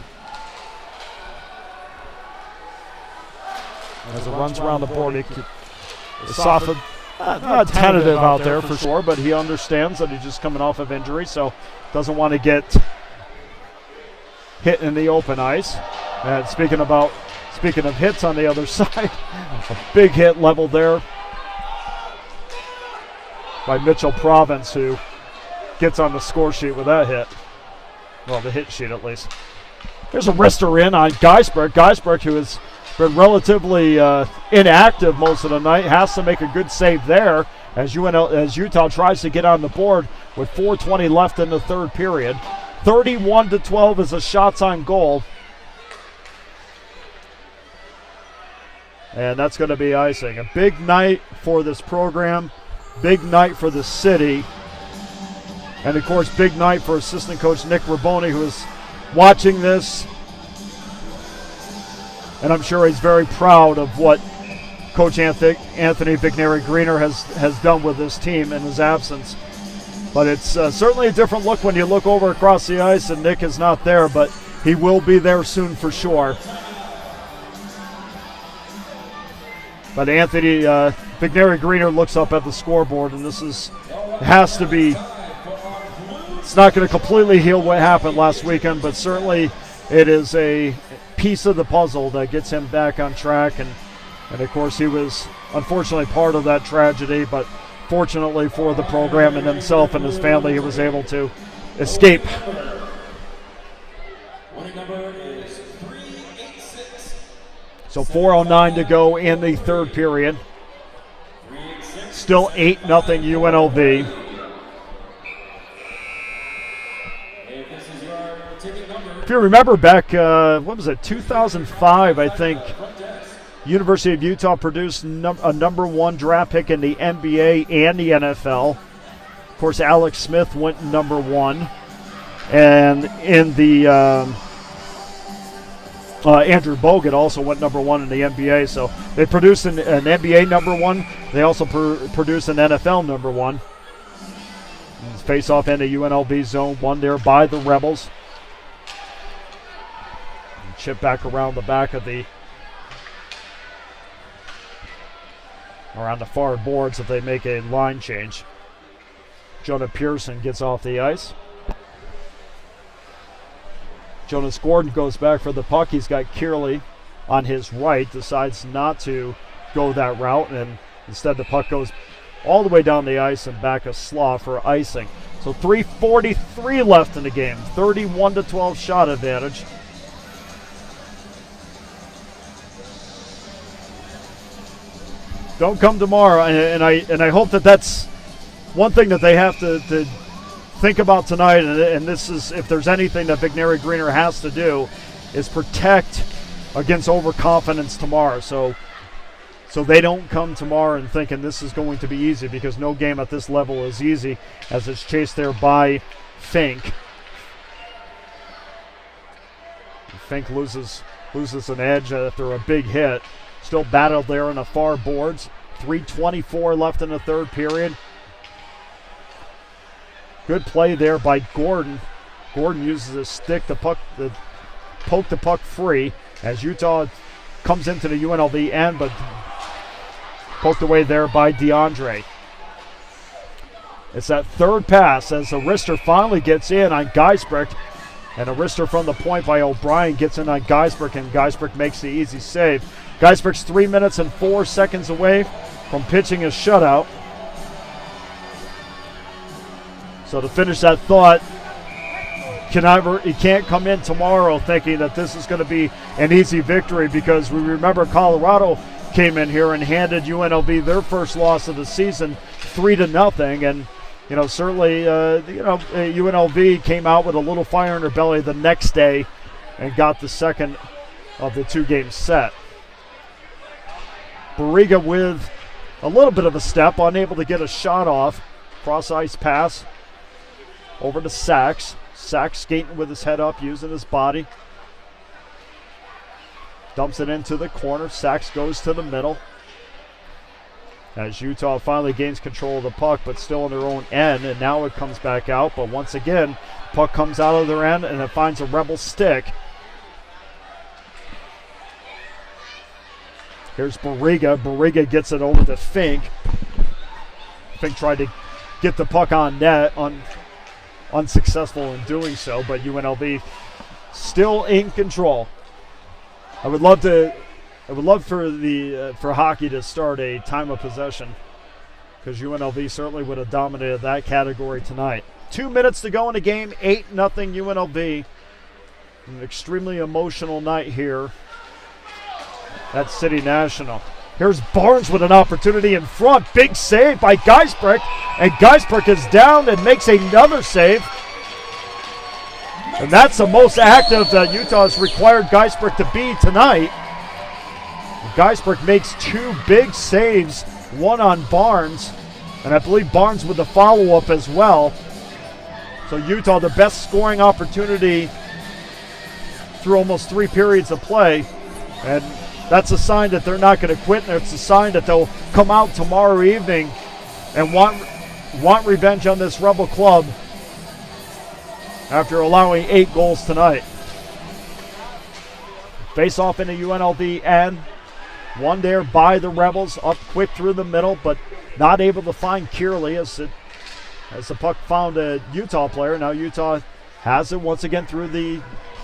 As it runs around the board, soft, not tentative out there for sure, but he understands that he's just coming off of injury, so doesn't want to get hit in the open ice. And speaking of hits on the other side, a big hit leveled there by Mitchell Province, who gets on the score sheet with that hit. Well, the hit sheet at least. There's a wrister in on Geisbrecht. Geisbrecht, who has been relatively inactive most of the night, has to make a good save there as Utah tries to get on the board with 4:20 left in the third period. 31-12 is a shots on goal. And that's going to be icing. A big night for this program, big night for the city, and of course big night for assistant coach Nick Raboni, who is watching this. And I'm sure he's very proud of what Coach Anthony Vigneri-Greener has done with this team in his absence. But it's certainly a different look when you look over across the ice and Nick is not there, but he will be there soon for sure. But Anthony Vigneri-Greener looks up at the scoreboard, and this has to be, it's not going to completely heal what happened last weekend, but certainly it is a piece of the puzzle that gets him back on track. And of course, he was unfortunately part of that tragedy, but fortunately for the program and himself and his family, he was able to escape. So 4:09 to go in the third period. Still 8-0 UNLV. If you remember back, 2005, I think, University of Utah produced a #1 draft pick in the NBA and the NFL. Of course, Alex Smith went #1. And in the Andrew Bogut also went #1 in the NBA. So they produced an NBA #1. They also produced an NFL #1. Face-off in the UNLV zone, won there by the Rebels. Chip back around the back of around the far boards if they make a line change. Jonah Pearson gets off the ice. Jonas Gordon goes back for the puck. He's got Kearley on his right, decides not to go that route, and instead the puck goes all the way down the ice and back a slaw for icing. So 3:43 left in the game, 31-12 shot advantage. Don't come tomorrow, and I hope that's one thing that they have to think about tonight. And this is, if there's anything that Vigneri-Greener has to do, is protect against overconfidence tomorrow. So they don't come tomorrow and thinking this is going to be easy, because no game at this level is easy, as it's chased there by Fink. Fink loses an edge after a big hit. Still battled there in the far boards. 3:24 left in the third period. Good play there by Gordon. Gordon uses his stick to poke the puck free as Utah comes into the UNLV end, but poked away there by DeAndre. It's that third pass as a wrister finally gets in on Geisbrecht, and a wrister from the point by O'Brien gets in on Geisbrecht, and Geisbrecht makes the easy save. Geisbrecht's 3 minutes and 4 seconds away from pitching a shutout. So to finish that thought, you can't come in tomorrow thinking that this is going to be an easy victory, because we remember Colorado came in here and handed UNLV their first loss of the season 3-0, and certainly UNLV came out with a little fire in their belly the next day and got the second of the 2-game set. Barriga with a little bit of a step, unable to get a shot off. Cross ice pass over to Sachs. Sachs skating with his head up, using his body. Dumps it into the corner. Sachs goes to the middle. As Utah finally gains control of the puck, but still on their own end, and now it comes back out. But once again, puck comes out of their end, and it finds a Rebel stick. Here's Barriga. Barriga gets it over to Fink. Fink tried to get the puck on net, unsuccessful in doing so, but UNLV still in control. I would love for hockey to start a time of possession, because UNLV certainly would have dominated that category tonight. 2 minutes to go in the game, 8-0 UNLV. An extremely emotional night here at City National. Here's Barnes with an opportunity in front. Big save by Geisbrecht, and Geisbrecht is down and makes another save. And that's the most active that Utah has required Geisbrecht to be tonight. Geisbrecht makes 2 big saves, one on Barnes, and I believe Barnes with the follow-up as well. So Utah, their best scoring opportunity through almost 3 periods of play, and that's a sign that they're not going to quit, and it's a sign that they'll come out tomorrow evening and want revenge on this Rebel club after allowing 8 goals tonight. Face off into UNLV end. One there by the Rebels, up quick through the middle, but not able to find Kearley as the puck found a Utah player. Now Utah has it once again through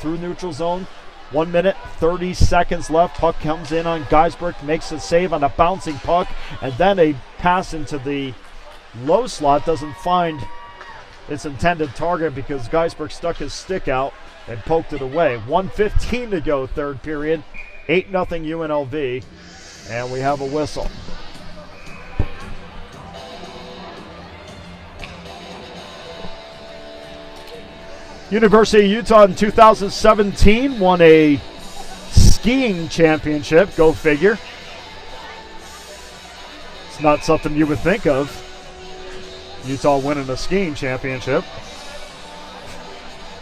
neutral zone. 1 minute, 30 seconds left. Puck comes in on Geisbrecht, makes a save on a bouncing puck, and then a pass into the low slot doesn't find its intended target because Geisbrecht stuck his stick out and poked it away. 1:15 to go, third period. 8-0 UNLV, and we have a whistle. University of Utah in 2017 won a skiing championship. Go figure. It's not something you would think of, Utah winning a skiing championship.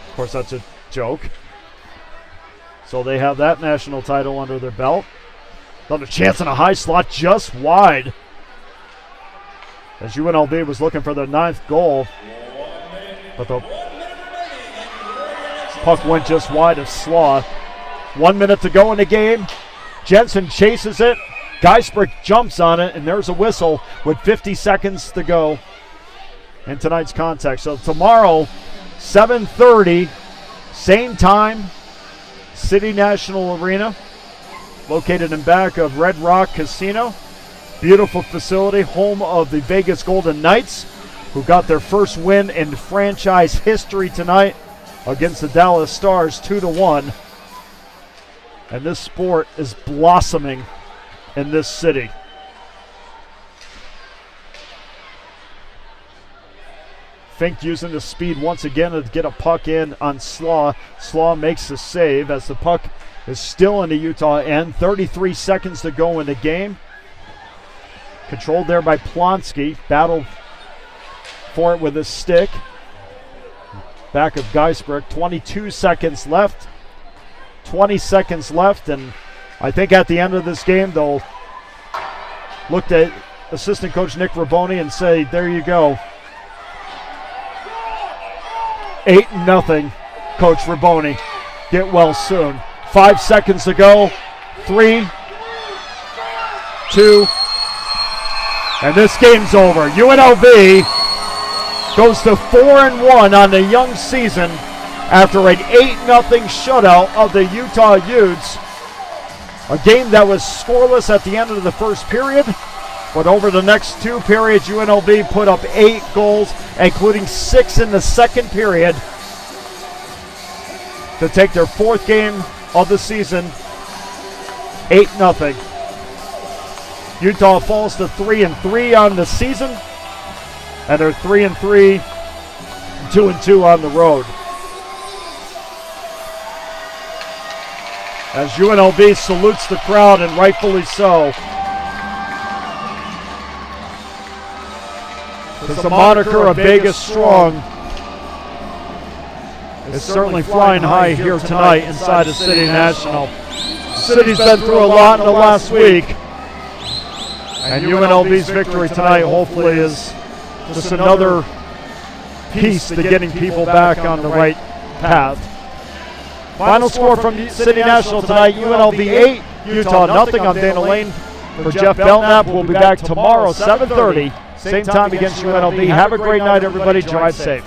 Of course, that's a joke. So they have that national title under their belt. Another chance in a high slot just wide, as UNLV was looking for their 9th goal, but the puck went just wide of Slaw. 1 minute to go in the game. Jensen chases it. Geisbrecht jumps on it, and there's a whistle with 50 seconds to go in tonight's contest. So tomorrow, 7:30, same time, City National Arena, located in back of Red Rock Casino. Beautiful facility, home of the Vegas Golden Knights, who got their first win in franchise history tonight against the Dallas Stars, 2-1. And this sport is blossoming in this city. Fink using the speed once again to get a puck in on Slaw. Slaw makes the save as the puck is still in the Utah end. 33 seconds to go in the game. Controlled there by Plonsky. Battled for it with his stick. Back of Geisbrecht. 22 seconds left. 20 seconds left, and I think at the end of this game they'll look at assistant coach Nick Raboni and say, there you go. 8-0, Coach Raboni. Get well soon. 5 seconds to go. 3, 2, and this game's over. UNLV goes to 4-1 on the young season after an 8-0 shutout of the Utah Utes. A game that was scoreless at the end of the first period, But over the next 2 periods, UNLV put up 8 goals, including 6 in the second period, to take their 4th game of the season, 8-0. Utah falls to 3-3 on the season, and they're 3-3, 2-2 on the road. As UNLV salutes the crowd, and rightfully so. Because the moniker of Vegas Strong is certainly flying high here tonight inside the City National. The city's been through a lot in the last week, and UNLV's victory tonight hopefully is just another piece to getting people back on the right path. Final score from City National tonight, UNLV 8, Utah nothing. I'm Dana Lane for Jeff Belknap. We'll be back tomorrow, 7:30, same time against UNLV. Have a great night, everybody. Drive safe.